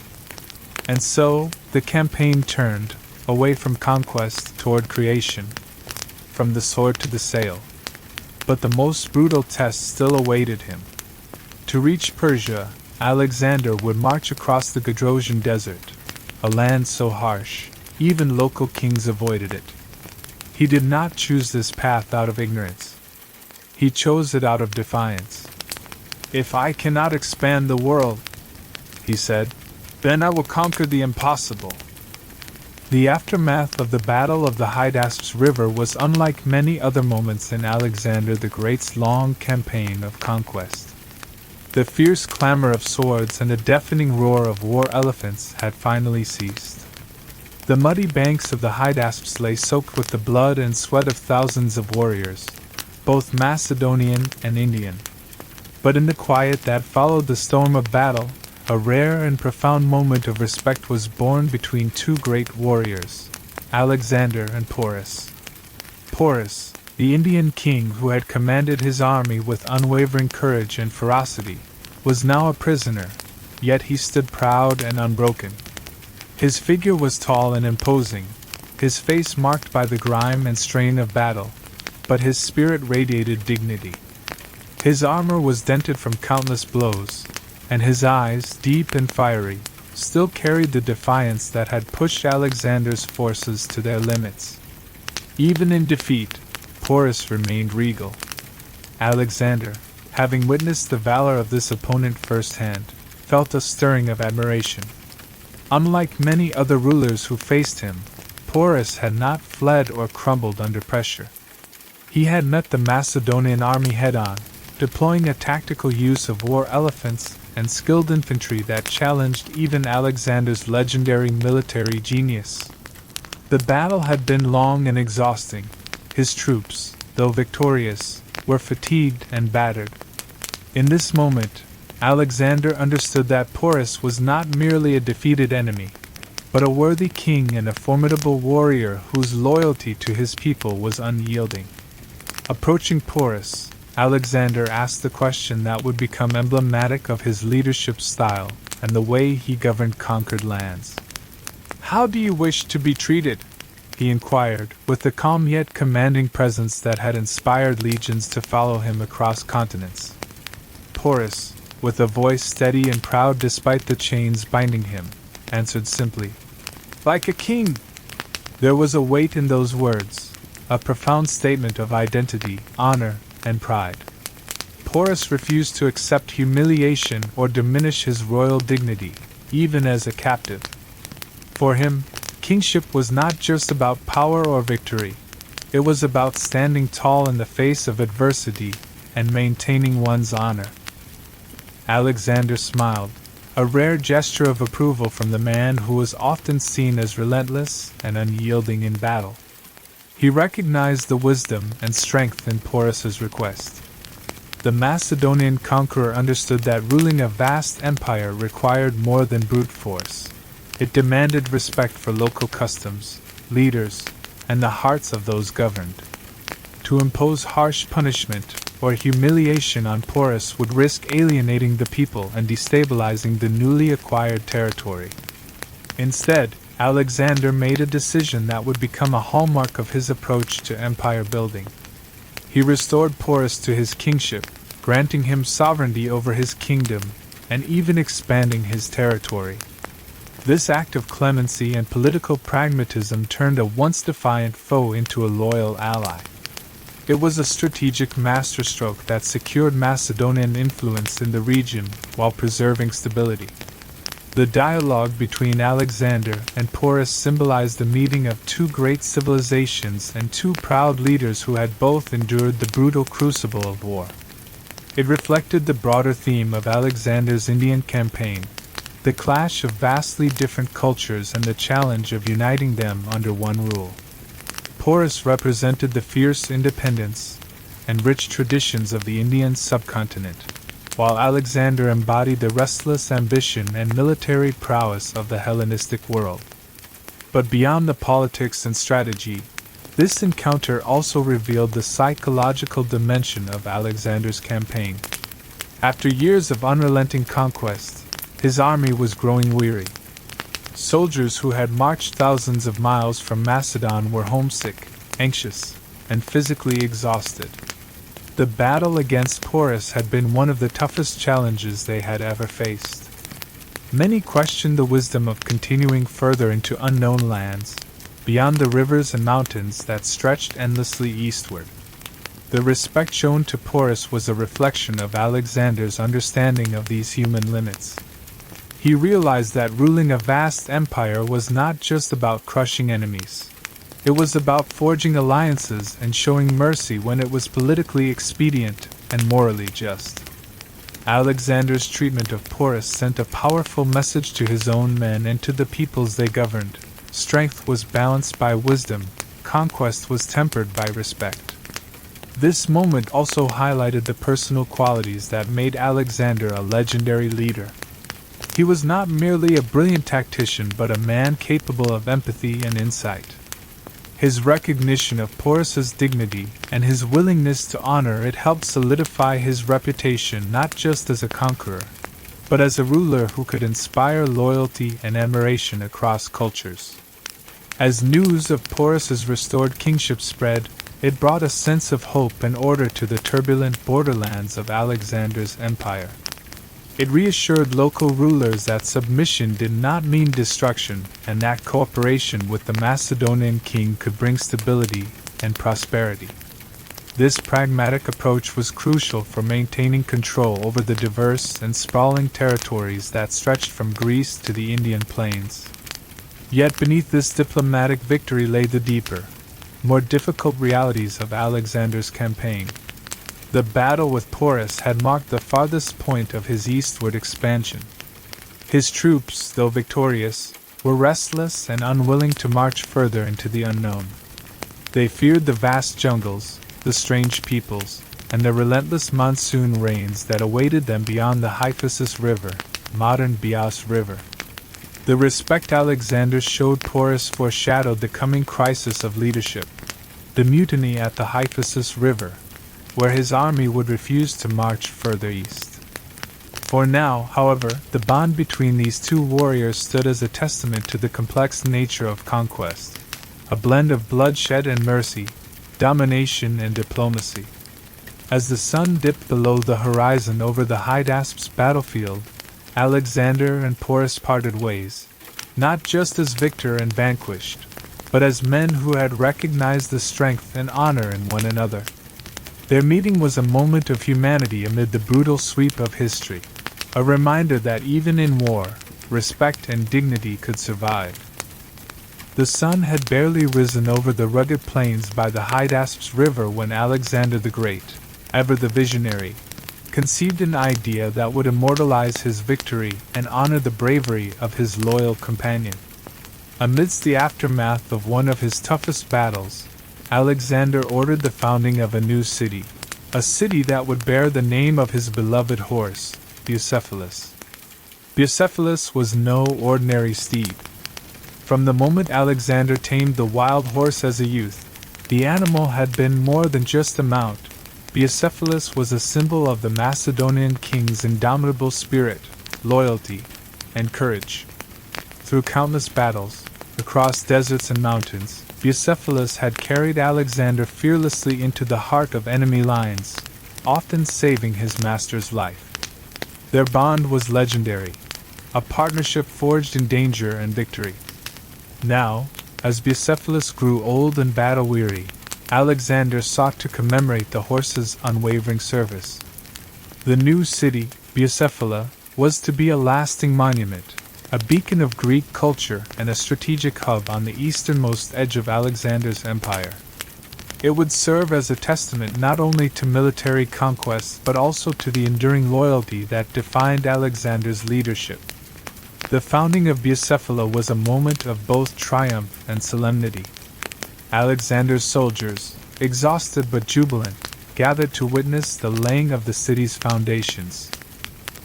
And so, the campaign turned, away from conquest toward creation, from the sword to the sail. But the most brutal test still awaited him. To reach Persia, Alexander would march across the Gadrosian Desert, a land so harsh, even local kings avoided it. He did not choose this path out of ignorance. He chose it out of defiance. "If I cannot expand the world," he said, "then I will conquer the impossible." The aftermath of the Battle of the Hydaspes River was unlike many other moments in Alexander the Great's long campaign of conquest. The fierce clamor of swords and the deafening roar of war elephants had finally ceased. The muddy banks of the Hydaspes lay soaked with the blood and sweat of thousands of warriors, both Macedonian and Indian. But in the quiet that followed the storm of battle, a rare and profound moment of respect was born between two great warriors, Alexander and Porus. Porus, the Indian king who had commanded his army with unwavering courage and ferocity, was now a prisoner, yet he stood proud and unbroken. His figure was tall and imposing, his face marked by the grime and strain of battle, but his spirit radiated dignity. His armor was dented from countless blows, and his eyes, deep and fiery, still carried the defiance that had pushed Alexander's forces to their limits. Even in defeat, Porus remained regal. Alexander, having witnessed the valor of this opponent firsthand, felt a stirring of admiration. Unlike many other rulers who faced him, Porus had not fled or crumbled under pressure. He had met the Macedonian army head-on, deploying a tactical use of war elephants and skilled infantry that challenged even Alexander's legendary military genius. The battle had been long and exhausting. His troops, though victorious, were fatigued and battered. In this moment, Alexander understood that Porus was not merely a defeated enemy, but a worthy king and a formidable warrior whose loyalty to his people was unyielding. Approaching Porus, Alexander asked the question that would become emblematic of his leadership style and the way he governed conquered lands. "How do you wish to be treated?" he inquired, with the calm yet commanding presence that had inspired legions to follow him across continents. Porus, with a voice steady and proud despite the chains binding him, answered simply, "Like a king." There was a weight in those words, a profound statement of identity, honor, and pride. Porus refused to accept humiliation or diminish his royal dignity, even as a captive. For him, kingship was not just about power or victory. It was about standing tall in the face of adversity and maintaining one's honor. Alexander smiled, a rare gesture of approval from the man who was often seen as relentless and unyielding in battle. He recognized the wisdom and strength in Porus's request. The Macedonian conqueror understood that ruling a vast empire required more than brute force. It demanded respect for local customs, leaders, and the hearts of those governed. To impose harsh punishment or humiliation on Porus would risk alienating the people and destabilizing the newly acquired territory. Instead, Alexander made a decision that would become a hallmark of his approach to empire building. He restored Porus to his kingship, granting him sovereignty over his kingdom, and even expanding his territory. This act of clemency and political pragmatism turned a once defiant foe into a loyal ally. It was a strategic masterstroke that secured Macedonian influence in the region while preserving stability. The dialogue between Alexander and Porus symbolized the meeting of two great civilizations and two proud leaders who had both endured the brutal crucible of war. It reflected the broader theme of Alexander's Indian campaign, the clash of vastly different cultures and the challenge of uniting them under one rule. Porus represented the fierce independence and rich traditions of the Indian subcontinent, while Alexander embodied the restless ambition and military prowess of the Hellenistic world. But beyond the politics and strategy, this encounter also revealed the psychological dimension of Alexander's campaign. After years of unrelenting conquest, his army was growing weary. Soldiers who had marched thousands of miles from Macedon were homesick, anxious, and physically exhausted. The battle against Porus had been one of the toughest challenges they had ever faced. Many questioned the wisdom of continuing further into unknown lands, beyond the rivers and mountains that stretched endlessly eastward. The respect shown to Porus was a reflection of Alexander's understanding of these human limits. He realized that ruling a vast empire was not just about crushing enemies. It was about forging alliances and showing mercy when it was politically expedient and morally just. Alexander's treatment of Porus sent a powerful message to his own men and to the peoples they governed. Strength was balanced by wisdom, conquest was tempered by respect. This moment also highlighted the personal qualities that made Alexander a legendary leader. He was not merely a brilliant tactician but a man capable of empathy and insight. His recognition of Porus's dignity and his willingness to honor it helped solidify his reputation not just as a conqueror, but as a ruler who could inspire loyalty and admiration across cultures. As news of Porus's restored kingship spread, it brought a sense of hope and order to the turbulent borderlands of Alexander's empire. It reassured local rulers that submission did not mean destruction, and that cooperation with the Macedonian king could bring stability and prosperity. This pragmatic approach was crucial for maintaining control over the diverse and sprawling territories that stretched from Greece to the Indian plains. Yet beneath this diplomatic victory lay the deeper, more difficult realities of Alexander's campaign. The battle with Porus had marked the farthest point of his eastward expansion. His troops, though victorious, were restless and unwilling to march further into the unknown. They feared the vast jungles, the strange peoples, and the relentless monsoon rains that awaited them beyond the Hyphasis River, modern Bias River. The respect Alexander showed Porus foreshadowed the coming crisis of leadership, the mutiny at the Hyphasis River, where his army would refuse to march further east. For now, however, the bond between these two warriors stood as a testament to the complex nature of conquest, a blend of bloodshed and mercy, domination and diplomacy. As the sun dipped below the horizon over the Hydaspes battlefield, Alexander and Porus parted ways, not just as victor and vanquished, but as men who had recognized the strength and honor in one another. Their meeting was a moment of humanity amid the brutal sweep of history, a reminder that even in war, respect and dignity could survive. The sun had barely risen over the rugged plains by the Hydaspes River when Alexander the Great, ever the visionary, conceived an idea that would immortalize his victory and honor the bravery of his loyal companion. Amidst the aftermath of one of his toughest battles, Alexander ordered the founding of a new city, a city that would bear the name of his beloved horse, Bucephalus. Bucephalus was no ordinary steed. From the moment Alexander tamed the wild horse as a youth, the animal had been more than just a mount. Bucephalus was a symbol of the Macedonian king's indomitable spirit, loyalty, and courage. Through countless battles, across deserts and mountains, Bucephalus had carried Alexander fearlessly into the heart of enemy lines, often saving his master's life. Their bond was legendary, a partnership forged in danger and victory. Now, as Bucephalus grew old and battle-weary, Alexander sought to commemorate the horse's unwavering service. The new city, Bucephala, was to be a lasting monument, a beacon of Greek culture and a strategic hub on the easternmost edge of Alexander's empire. It would serve as a testament not only to military conquests but also to the enduring loyalty that defined Alexander's leadership. The founding of Bucephala was a moment of both triumph and solemnity. Alexander's soldiers, exhausted but jubilant, gathered to witness the laying of the city's foundations.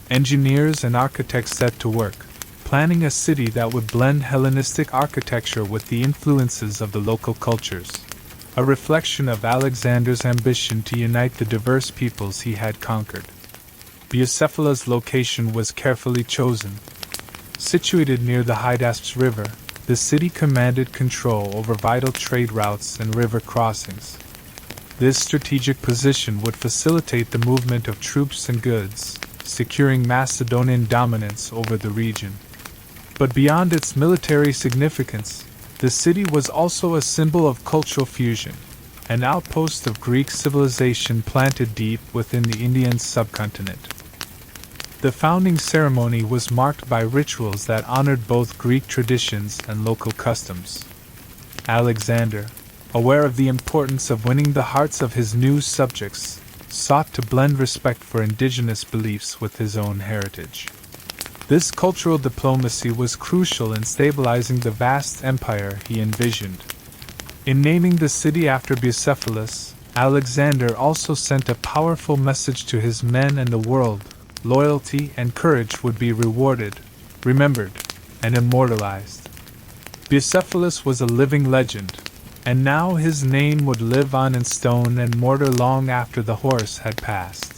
Engineers and architects set to work, planning a city that would blend Hellenistic architecture with the influences of the local cultures, a reflection of Alexander's ambition to unite the diverse peoples he had conquered. Bucephala's location was carefully chosen. Situated near the Hydaspes River, the city commanded control over vital trade routes and river crossings. This strategic position would facilitate the movement of troops and goods, securing Macedonian dominance over the region. But beyond its military significance, the city was also a symbol of cultural fusion, an outpost of Greek civilization planted deep within the Indian subcontinent. The founding ceremony was marked by rituals that honored both Greek traditions and local customs. Alexander, aware of the importance of winning the hearts of his new subjects, sought to blend respect for indigenous beliefs with his own heritage. This cultural diplomacy was crucial in stabilizing the vast empire he envisioned. In naming the city after Bucephalus, Alexander also sent a powerful message to his men and the world: loyalty and courage would be rewarded, remembered, and immortalized. Bucephalus was a living legend, and now his name would live on in stone and mortar long after the horse had passed.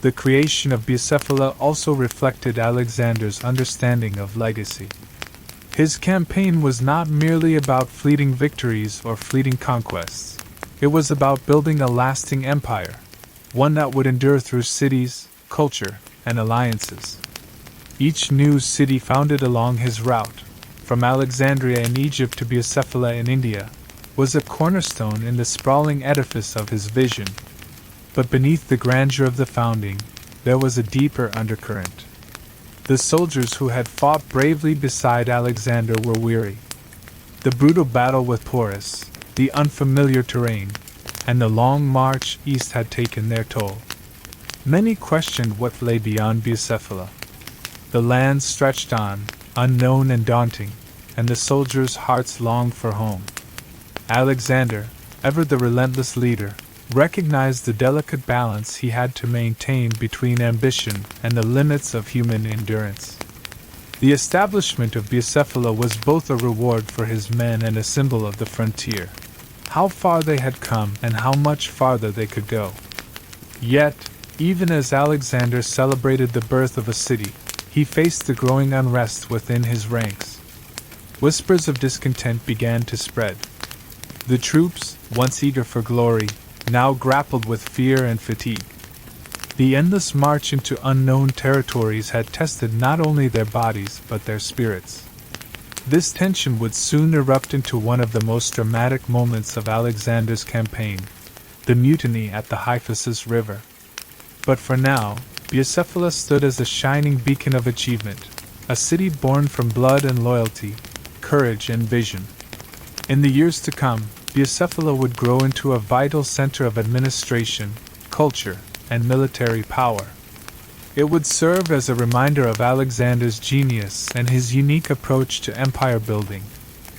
The creation of Bucephala also reflected Alexander's understanding of legacy. His campaign was not merely about fleeting victories or fleeting conquests. It was about building a lasting empire, one that would endure through cities, culture, and alliances. Each new city founded along his route, from Alexandria in Egypt to Bucephala in India, was a cornerstone in the sprawling edifice of his vision. But beneath the grandeur of the founding, there was a deeper undercurrent. The soldiers who had fought bravely beside Alexander were weary. The brutal battle with Porus, the unfamiliar terrain, and the long march east had taken their toll. Many questioned what lay beyond Bucephala. The land stretched on, unknown and daunting, and the soldiers' hearts longed for home. Alexander, ever the relentless leader, recognized the delicate balance he had to maintain between ambition and the limits of human endurance. The establishment of Bucephala was both a reward for his men and a symbol of the frontier, how far they had come and how much farther they could go. Yet, even as Alexander celebrated the birth of a city, he faced the growing unrest within his ranks. Whispers of discontent began to spread. The troops, once eager for glory, now grappled with fear and fatigue. The endless march into unknown territories had tested not only their bodies but their spirits. This tension would soon erupt into one of the most dramatic moments of Alexander's campaign, the mutiny at the Hyphasis River. But for now, Bucephala stood as a shining beacon of achievement, a city born from blood and loyalty, courage and vision. In the years to come, Bucephala would grow into a vital center of administration, culture, and military power. It would serve as a reminder of Alexander's genius and his unique approach to empire building,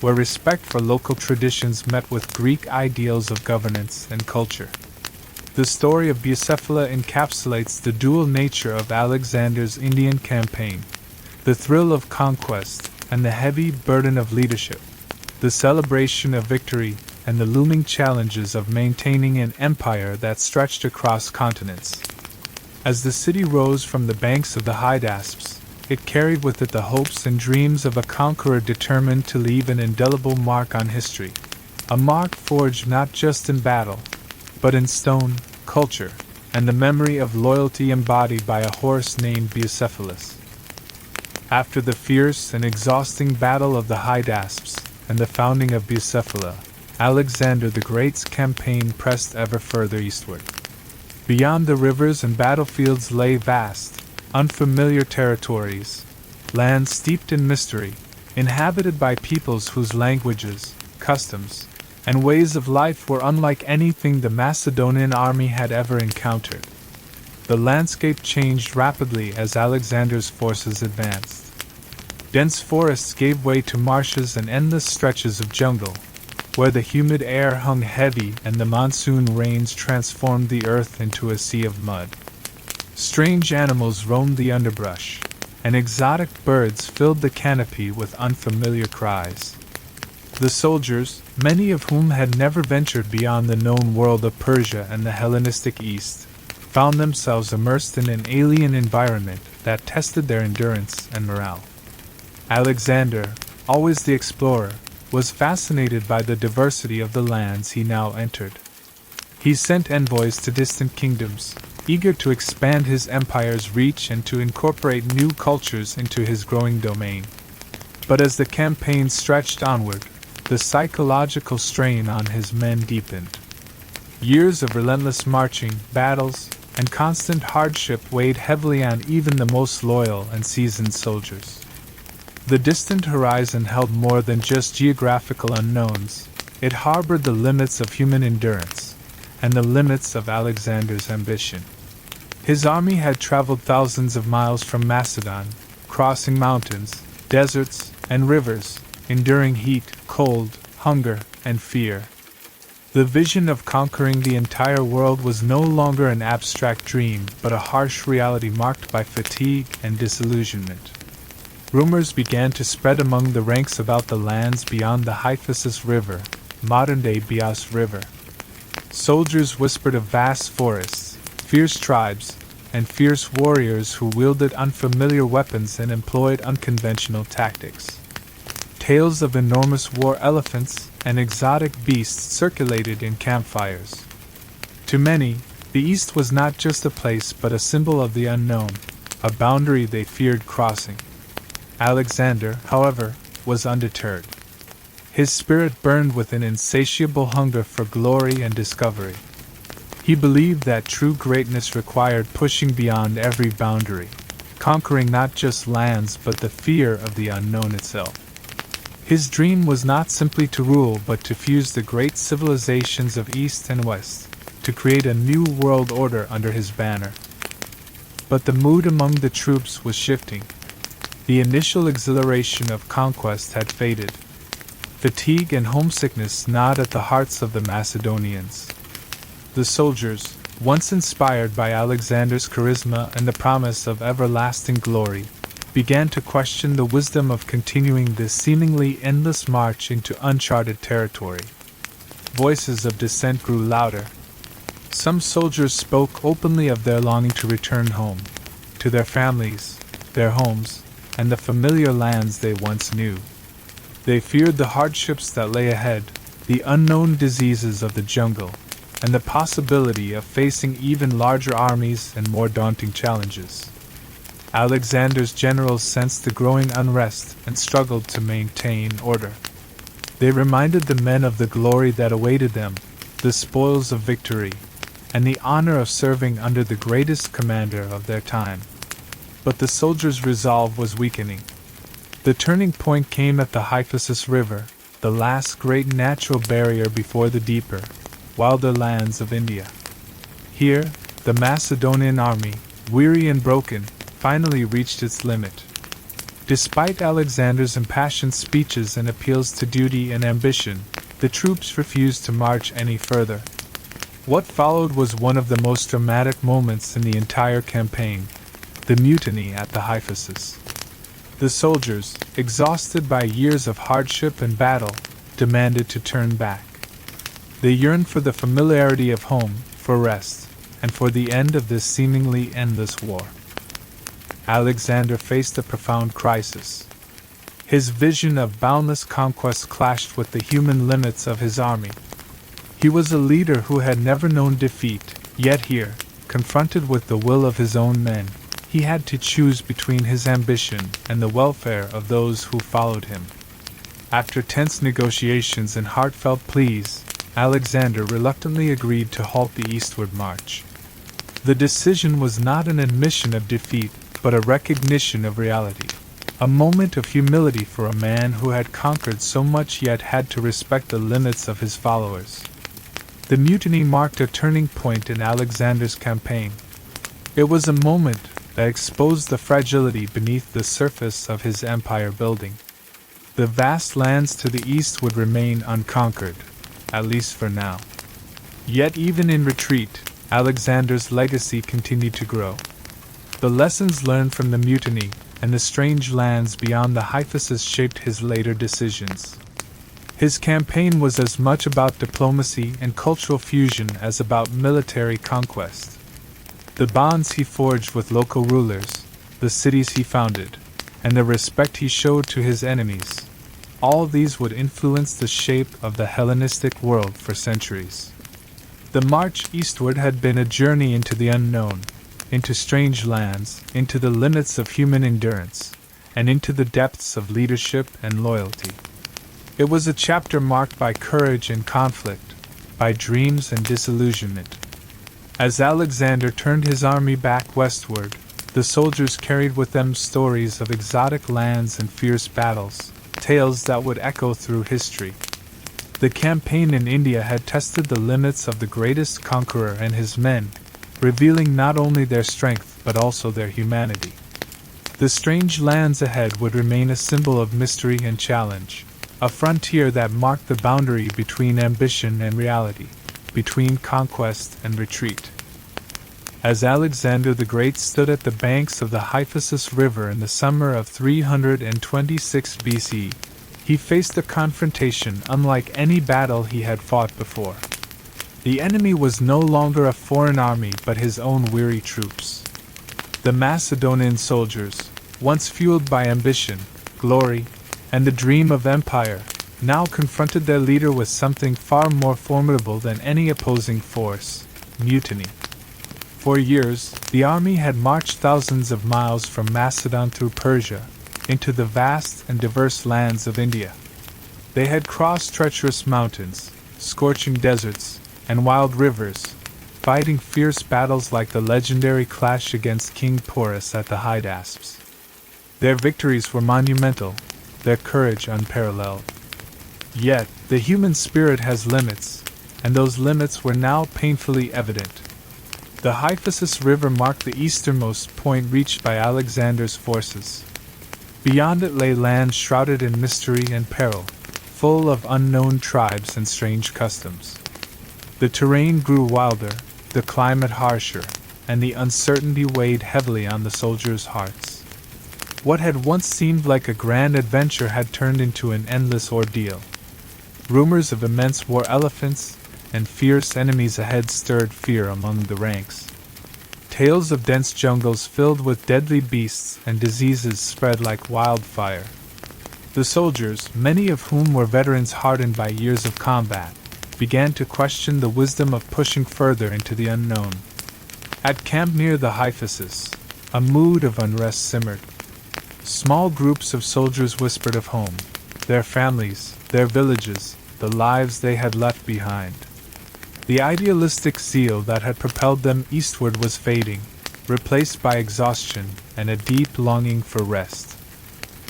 where respect for local traditions met with Greek ideals of governance and culture. The story of Bucephala encapsulates the dual nature of Alexander's Indian campaign, the thrill of conquest and the heavy burden of leadership, the celebration of victory and the looming challenges of maintaining an empire that stretched across continents. As the city rose from the banks of the Hydaspes, it carried with it the hopes and dreams of a conqueror determined to leave an indelible mark on history, a mark forged not just in battle, but in stone, culture, and the memory of loyalty embodied by a horse named Bucephalus. After the fierce and exhausting battle of the Hydaspes and the founding of Bucephala, Alexander the Great's campaign pressed ever further eastward. Beyond the rivers and battlefields lay vast, unfamiliar territories, lands steeped in mystery, inhabited by peoples whose languages, customs, and ways of life were unlike anything the Macedonian army had ever encountered. The landscape changed rapidly as Alexander's forces advanced. Dense forests gave way to marshes and endless stretches of jungle, where the humid air hung heavy and the monsoon rains transformed the earth into a sea of mud. Strange animals roamed the underbrush, and exotic birds filled the canopy with unfamiliar cries. The soldiers, many of whom had never ventured beyond the known world of Persia and the Hellenistic East, found themselves immersed in an alien environment that tested their endurance and morale. Alexander, always the explorer, was fascinated by the diversity of the lands he now entered. He sent envoys to distant kingdoms, eager to expand his empire's reach and to incorporate new cultures into his growing domain. But as the campaign stretched onward, the psychological strain on his men deepened. Years of relentless marching, battles, and constant hardship weighed heavily on even the most loyal and seasoned soldiers. The distant horizon held more than just geographical unknowns. It harbored the limits of human endurance and the limits of Alexander's ambition. His army had traveled thousands of miles from Macedon, crossing mountains, deserts, and rivers, enduring heat, cold, hunger, and fear. The vision of conquering the entire world was no longer an abstract dream, but a harsh reality marked by fatigue and disillusionment. Rumors began to spread among the ranks about the lands beyond the Hyphasis River, modern-day Bias River. Soldiers whispered of vast forests, fierce tribes, and fierce warriors who wielded unfamiliar weapons and employed unconventional tactics. Tales of enormous war elephants and exotic beasts circulated in campfires. To many, the East was not just a place but a symbol of the unknown, a boundary they feared crossing. Alexander, however, was undeterred. His spirit burned with an insatiable hunger for glory and discovery. He believed that true greatness required pushing beyond every boundary, conquering not just lands but the fear of the unknown itself. His dream was not simply to rule but to fuse the great civilizations of East and West, to create a new world order under his banner. But the mood among the troops was shifting. The initial exhilaration of conquest had faded. Fatigue and homesickness gnawed at the hearts of the Macedonians. The soldiers, once inspired by Alexander's charisma and the promise of everlasting glory, began to question the wisdom of continuing this seemingly endless march into uncharted territory. Voices of dissent grew louder. Some soldiers spoke openly of their longing to return home, to their families, their homes, and the familiar lands they once knew. They feared the hardships that lay ahead, the unknown diseases of the jungle, and the possibility of facing even larger armies and more daunting challenges. Alexander's generals sensed the growing unrest and struggled to maintain order. They reminded the men of the glory that awaited them, the spoils of victory, and the honor of serving under the greatest commander of their time. But the soldiers' resolve was weakening. The turning point came at the Hyphasis River, the last great natural barrier before the deeper, wilder lands of India. Here, the Macedonian army, weary and broken, finally reached its limit. Despite Alexander's impassioned speeches and appeals to duty and ambition, the troops refused to march any further. What followed was one of the most dramatic moments in the entire campaign: the mutiny at the Hyphasis. The soldiers, exhausted by years of hardship and battle, demanded to turn back. They yearned for the familiarity of home, for rest, and for the end of this seemingly endless war. Alexander faced a profound crisis. His vision of boundless conquest clashed with the human limits of his army. He was a leader who had never known defeat, yet here, confronted with the will of his own men, he had to choose between his ambition and the welfare of those who followed him. After tense negotiations and heartfelt pleas, Alexander reluctantly agreed to halt the eastward march. The decision was not an admission of defeat, but a recognition of reality. A moment of humility for a man who had conquered so much yet had to respect the limits of his followers. The mutiny marked a turning point in Alexander's campaign. It was a moment that exposed the fragility beneath the surface of his empire building. The vast lands to the east would remain unconquered, at least for now. Yet even in retreat, Alexander's legacy continued to grow. The lessons learned from the mutiny and the strange lands beyond the Hyphasis shaped his later decisions. His campaign was as much about diplomacy and cultural fusion as about military conquest. The bonds he forged with local rulers, the cities he founded, and the respect he showed to his enemies. All these would influence the shape of the Hellenistic world for centuries. The march eastward had been a journey into the unknown, into strange lands, into the limits of human endurance, and into the depths of leadership and loyalty. It was a chapter marked by courage and conflict, by dreams and disillusionment. As Alexander turned his army back westward, the soldiers carried with them stories of exotic lands and fierce battles, tales that would echo through history. The campaign in India had tested the limits of the greatest conqueror and his men, revealing not only their strength but also their humanity. The strange lands ahead would remain a symbol of mystery and challenge, a frontier that marked the boundary between ambition and reality, between conquest and retreat. As Alexander the Great stood at the banks of the Hyphasis River in the summer of 326 BC, he faced a confrontation unlike any battle he had fought before. The enemy was no longer a foreign army but his own weary troops. The Macedonian soldiers, once fueled by ambition, glory, and the dream of empire, now confronted their leader with something far more formidable than any opposing force: mutiny. For years, the army had marched thousands of miles from Macedon through Persia, into the vast and diverse lands of India. They had crossed treacherous mountains, scorching deserts, and wild rivers, fighting fierce battles like the legendary clash against King Porus at the Hydaspes. Their victories were monumental, their courage unparalleled. Yet, the human spirit has limits, and those limits were now painfully evident. The Hyphasis River marked the easternmost point reached by Alexander's forces. Beyond it lay lands shrouded in mystery and peril, full of unknown tribes and strange customs. The terrain grew wilder, the climate harsher, and the uncertainty weighed heavily on the soldiers' hearts. What had once seemed like a grand adventure had turned into an endless ordeal. Rumors of immense war elephants and fierce enemies ahead stirred fear among the ranks. Tales of dense jungles filled with deadly beasts and diseases spread like wildfire. The soldiers, many of whom were veterans hardened by years of combat, began to question the wisdom of pushing further into the unknown. At camp near the Hyphasis, a mood of unrest simmered. Small groups of soldiers whispered of home, their families, their villages, the lives they had left behind. The idealistic zeal that had propelled them eastward was fading, replaced by exhaustion and a deep longing for rest.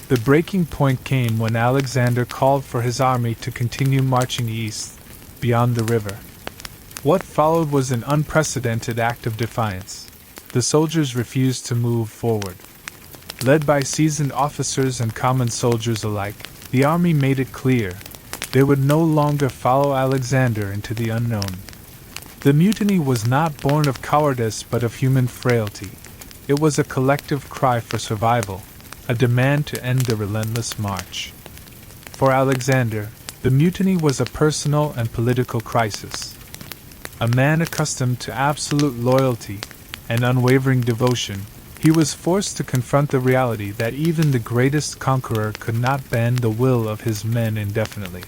The breaking point came when Alexander called for his army to continue marching east, beyond the river. What followed was an unprecedented act of defiance. The soldiers refused to move forward. Led by seasoned officers and common soldiers alike, the army made it clear they would no longer follow Alexander into the unknown. The mutiny was not born of cowardice but of human frailty. It was a collective cry for survival, a demand to end the relentless march. For Alexander, the mutiny was a personal and political crisis. A man accustomed to absolute loyalty and unwavering devotion, he was forced to confront the reality that even the greatest conqueror could not bend the will of his men indefinitely.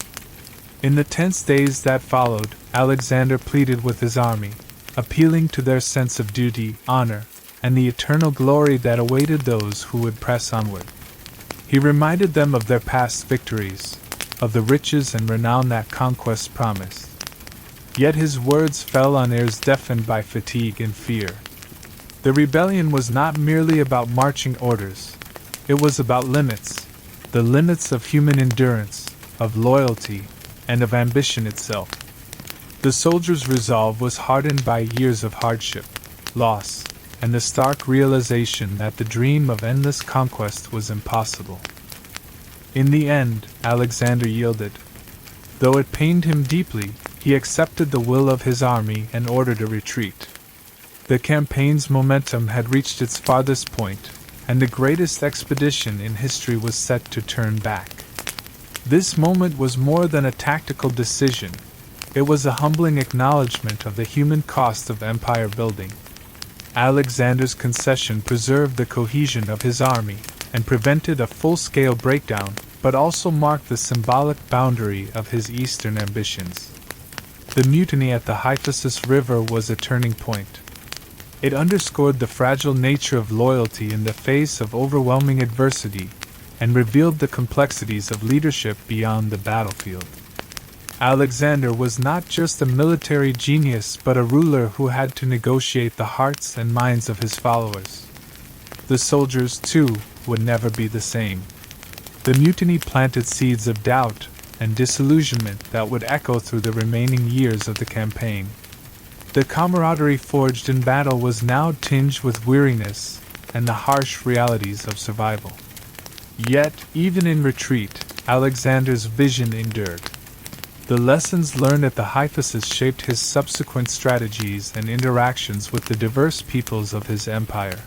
In the tense days that followed, Alexander pleaded with his army, appealing to their sense of duty, honor, and the eternal glory that awaited those who would press onward. He reminded them of their past victories, of the riches and renown that conquest promised. Yet his words fell on ears deafened by fatigue and fear. The rebellion was not merely about marching orders. It was about limits, the limits of human endurance, of loyalty, and of ambition itself. The soldiers' resolve was hardened by years of hardship, loss, and the stark realization that the dream of endless conquest was impossible. In the end, Alexander yielded. Though it pained him deeply, he accepted the will of his army and ordered a retreat. The campaign's momentum had reached its farthest point, and the greatest expedition in history was set to turn back. This moment was more than a tactical decision. It was a humbling acknowledgement of the human cost of empire building. Alexander's concession preserved the cohesion of his army, and prevented a full-scale breakdown, but also marked the symbolic boundary of his eastern ambitions. The mutiny at the Hyphasis River was a turning point. It underscored the fragile nature of loyalty in the face of overwhelming adversity, and revealed the complexities of leadership beyond the battlefield. Alexander was not just a military genius but a ruler who had to negotiate the hearts and minds of his followers. The soldiers, too, would never be the same. The mutiny planted seeds of doubt and disillusionment that would echo through the remaining years of the campaign. The camaraderie forged in battle was now tinged with weariness and the harsh realities of survival. Yet, even in retreat, Alexander's vision endured. The lessons learned at the Hyphasis shaped his subsequent strategies and interactions with the diverse peoples of his empire.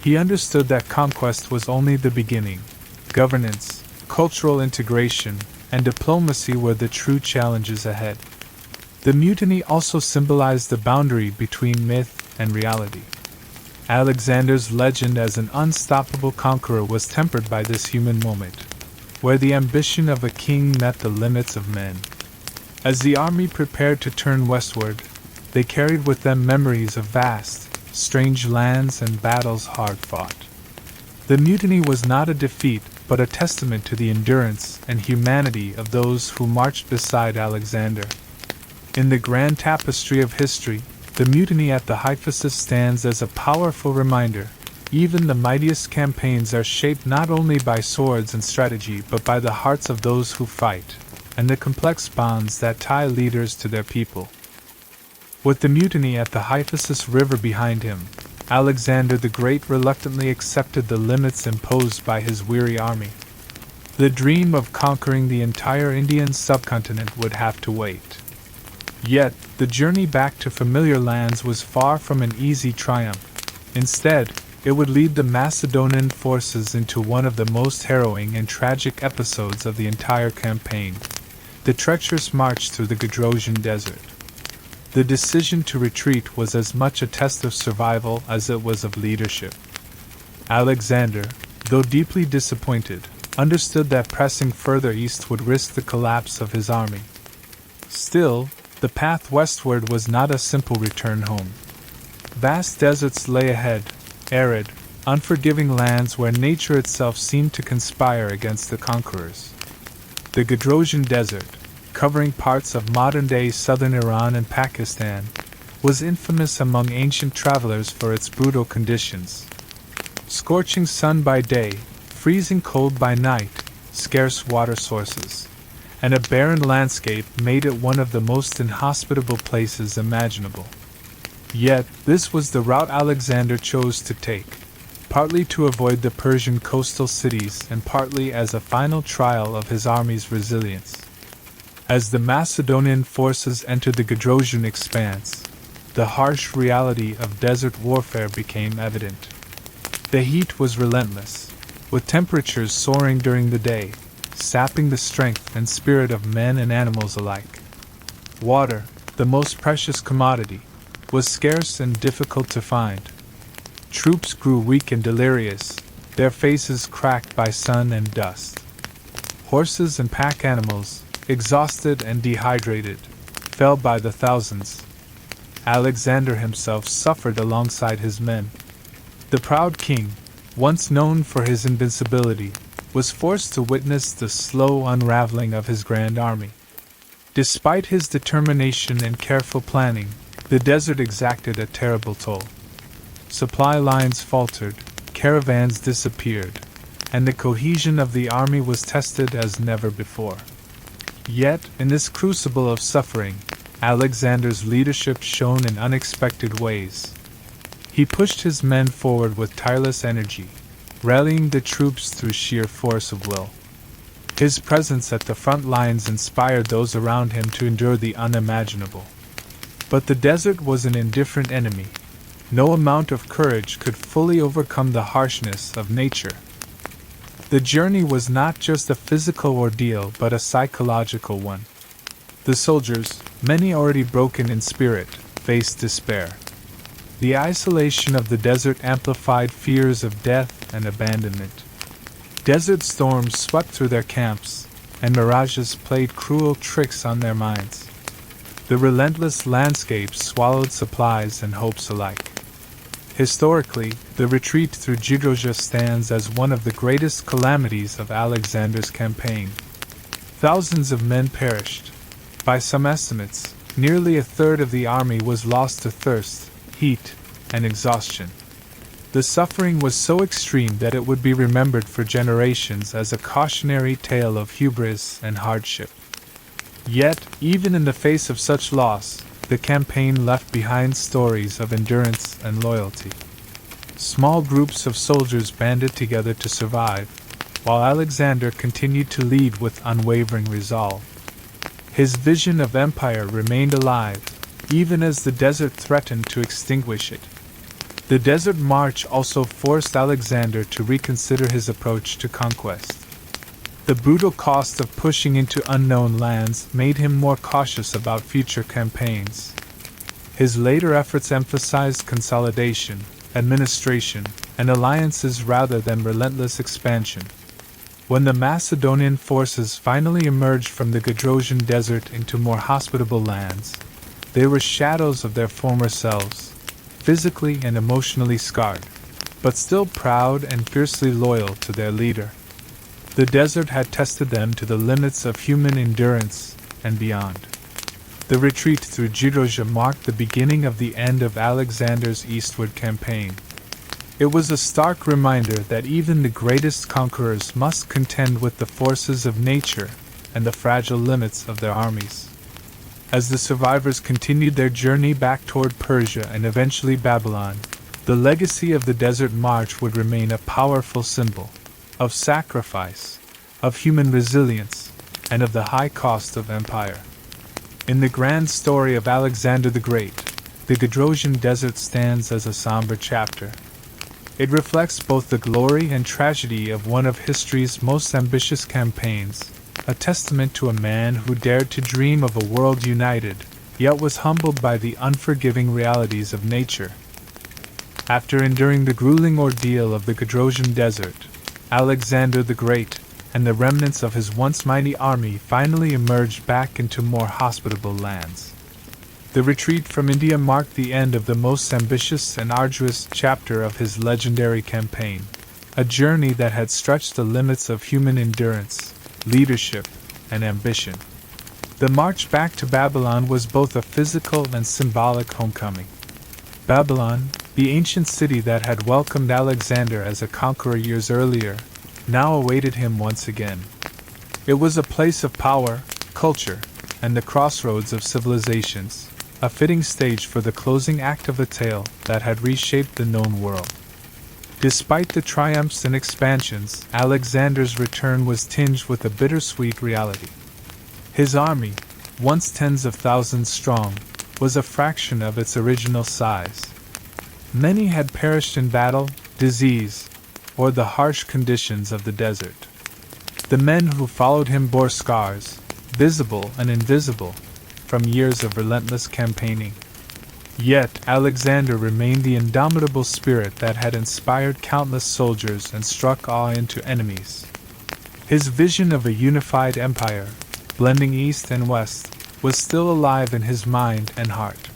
He understood that conquest was only the beginning. Governance, cultural integration, and diplomacy were the true challenges ahead. The mutiny also symbolized the boundary between myth and reality. Alexander's legend as an unstoppable conqueror was tempered by this human moment, where the ambition of a king met the limits of men. As the army prepared to turn westward, they carried with them memories of vast, strange lands and battles hard fought. The mutiny was not a defeat, but a testament to the endurance and humanity of those who marched beside Alexander. In the grand tapestry of history, the mutiny at the Hyphasis stands as a powerful reminder. Even the mightiest campaigns are shaped not only by swords and strategy but by the hearts of those who fight, and the complex bonds that tie leaders to their people. With the mutiny at the Hyphasis River behind him, Alexander the Great reluctantly accepted the limits imposed by his weary army. The dream of conquering the entire Indian subcontinent would have to wait. Yet, the journey back to familiar lands was far from an easy triumph. Instead, it would lead the Macedonian forces into one of the most harrowing and tragic episodes of the entire campaign: the treacherous march through the Gedrosian desert. The decision to retreat was as much a test of survival as it was of leadership. Alexander, though deeply disappointed, understood that pressing further east would risk the collapse of his army. Still, the path westward was not a simple return home. Vast deserts lay ahead, arid, unforgiving lands where nature itself seemed to conspire against the conquerors. The Gedrosian Desert, covering parts of modern-day southern Iran and Pakistan, was infamous among ancient travelers for its brutal conditions. Scorching sun by day, freezing cold by night, scarce water sources, and a barren landscape made it one of the most inhospitable places imaginable. Yet, this was the route Alexander chose to take, partly to avoid the Persian coastal cities and partly as a final trial of his army's resilience. As the Macedonian forces entered the Gedrosian expanse, the harsh reality of desert warfare became evident. The heat was relentless, with temperatures soaring during the day, sapping the strength and spirit of men and animals alike. Water, the most precious commodity, was scarce and difficult to find. Troops grew weak and delirious, their faces cracked by sun and dust. Horses and pack animals, exhausted and dehydrated, fell by the thousands. Alexander himself suffered alongside his men. The proud king, once known for his invincibility, was forced to witness the slow unraveling of his grand army. Despite his determination and careful planning, the desert exacted a terrible toll. Supply lines faltered, caravans disappeared, and the cohesion of the army was tested as never before. Yet, in this crucible of suffering, Alexander's leadership shone in unexpected ways. He pushed his men forward with tireless energy, rallying the troops through sheer force of will. His presence at the front lines inspired those around him to endure the unimaginable. But the desert was an indifferent enemy. No amount of courage could fully overcome the harshness of nature. The journey was not just a physical ordeal but a psychological one. The soldiers, many already broken in spirit, faced despair. The isolation of the desert amplified fears of death and abandonment. Desert storms swept through their camps, and mirages played cruel tricks on their minds. The relentless landscape swallowed supplies and hopes alike. Historically, the retreat through Gigroja stands as one of the greatest calamities of Alexander's campaign. Thousands of men perished. By some estimates, nearly a third of the army was lost to thirst, heat, and exhaustion. The suffering was so extreme that it would be remembered for generations as a cautionary tale of hubris and hardship. Yet, even in the face of such loss, the campaign left behind stories of endurance and loyalty. Small groups of soldiers banded together to survive, while Alexander continued to lead with unwavering resolve. His vision of empire remained alive, even as the desert threatened to extinguish it. The desert march also forced Alexander to reconsider his approach to conquest. The brutal cost of pushing into unknown lands made him more cautious about future campaigns. His later efforts emphasized consolidation, administration, and alliances rather than relentless expansion. When the Macedonian forces finally emerged from the Gedrosian desert into more hospitable lands, they were shadows of their former selves, physically and emotionally scarred, but still proud and fiercely loyal to their leader. The desert had tested them to the limits of human endurance and beyond. The retreat through Giroja marked the beginning of the end of Alexander's eastward campaign. It was a stark reminder that even the greatest conquerors must contend with the forces of nature and the fragile limits of their armies. As the survivors continued their journey back toward Persia and eventually Babylon, the legacy of the Desert March would remain a powerful symbol of sacrifice, of human resilience, and of the high cost of empire. In the grand story of Alexander the Great, the Gedrosian Desert stands as a somber chapter. It reflects both the glory and tragedy of one of history's most ambitious campaigns, a testament to a man who dared to dream of a world united, yet was humbled by the unforgiving realities of nature. After enduring the grueling ordeal of the Gedrosian Desert, Alexander the Great and the remnants of his once mighty army finally emerged back into more hospitable lands. The retreat from India marked the end of the most ambitious and arduous chapter of his legendary campaign, a journey that had stretched the limits of human endurance, leadership, and ambition. The march back to Babylon was both a physical and symbolic homecoming. Babylon, the ancient city that had welcomed Alexander as a conqueror years earlier, now awaited him once again. It was a place of power, culture, and the crossroads of civilizations, a fitting stage for the closing act of a tale that had reshaped the known world. Despite the triumphs and expansions, Alexander's return was tinged with a bittersweet reality. His army, once tens of thousands strong, was a fraction of its original size. Many had perished in battle, disease, or the harsh conditions of the desert. The men who followed him bore scars, visible and invisible, from years of relentless campaigning. Yet Alexander remained the indomitable spirit that had inspired countless soldiers and struck awe into enemies. His vision of a unified empire, blending east and west, was still alive in his mind and heart.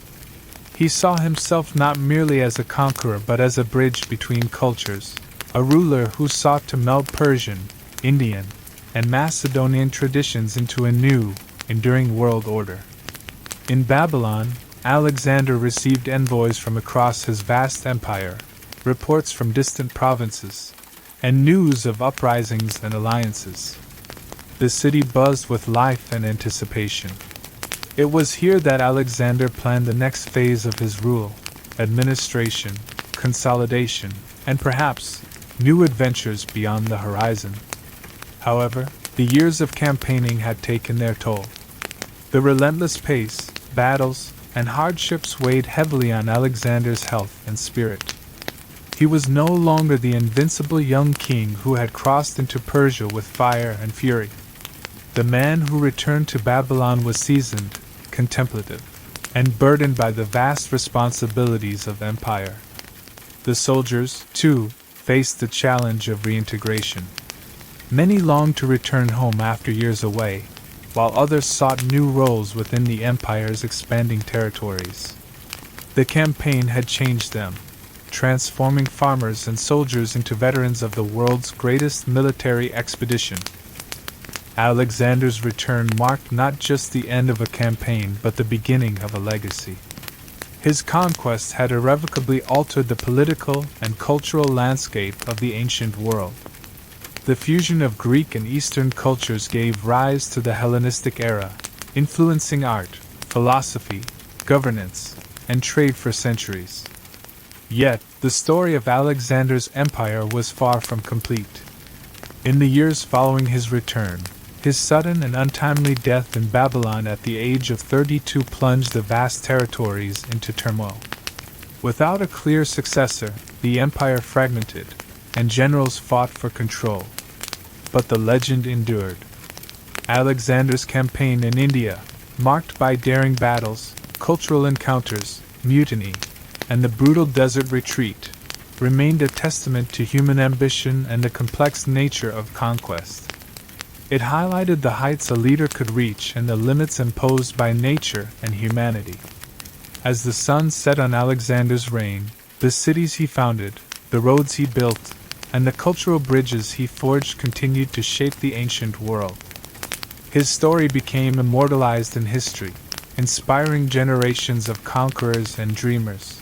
He saw himself not merely as a conqueror but as a bridge between cultures, a ruler who sought to meld Persian, Indian, and Macedonian traditions into a new, enduring world order. In Babylon, Alexander received envoys from across his vast empire, reports from distant provinces, and news of uprisings and alliances. The city buzzed with life and anticipation. It was here that Alexander planned the next phase of his rule: administration, consolidation, and perhaps new adventures beyond the horizon. However, the years of campaigning had taken their toll. The relentless pace, battles, and hardships weighed heavily on Alexander's health and spirit. He was no longer the invincible young king who had crossed into Persia with fire and fury. The man who returned to Babylon was seasoned, contemplative, and burdened by the vast responsibilities of empire. The soldiers, too, faced the challenge of reintegration. Many longed to return home after years away, while others sought new roles within the empire's expanding territories. The campaign had changed them, transforming farmers and soldiers into veterans of the world's greatest military expedition. Alexander's return marked not just the end of a campaign but the beginning of a legacy. His conquests had irrevocably altered the political and cultural landscape of the ancient world. The fusion of Greek and Eastern cultures gave rise to the Hellenistic era, influencing art, philosophy, governance, and trade for centuries. Yet, the story of Alexander's empire was far from complete. In the years following his return, his sudden and untimely death in Babylon at the age of 32 plunged the vast territories into turmoil. Without a clear successor, the empire fragmented, and generals fought for control. But the legend endured. Alexander's campaign in India, marked by daring battles, cultural encounters, mutiny, and the brutal desert retreat, remained a testament to human ambition and the complex nature of conquest. It highlighted the heights a leader could reach and the limits imposed by nature and humanity. As the sun set on Alexander's reign, the cities he founded, the roads he built, and the cultural bridges he forged continued to shape the ancient world. His story became immortalized in history, inspiring generations of conquerors and dreamers.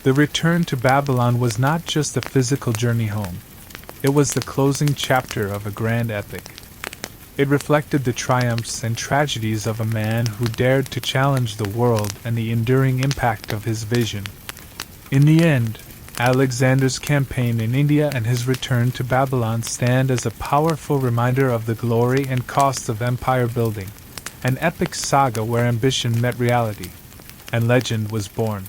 The return to Babylon was not just a physical journey home. It was the closing chapter of a grand epic. It reflected the triumphs and tragedies of a man who dared to challenge the world and the enduring impact of his vision. In the end, Alexander's campaign in India and his return to Babylon stand as a powerful reminder of the glory and cost of empire building, an epic saga where ambition met reality, and legend was born.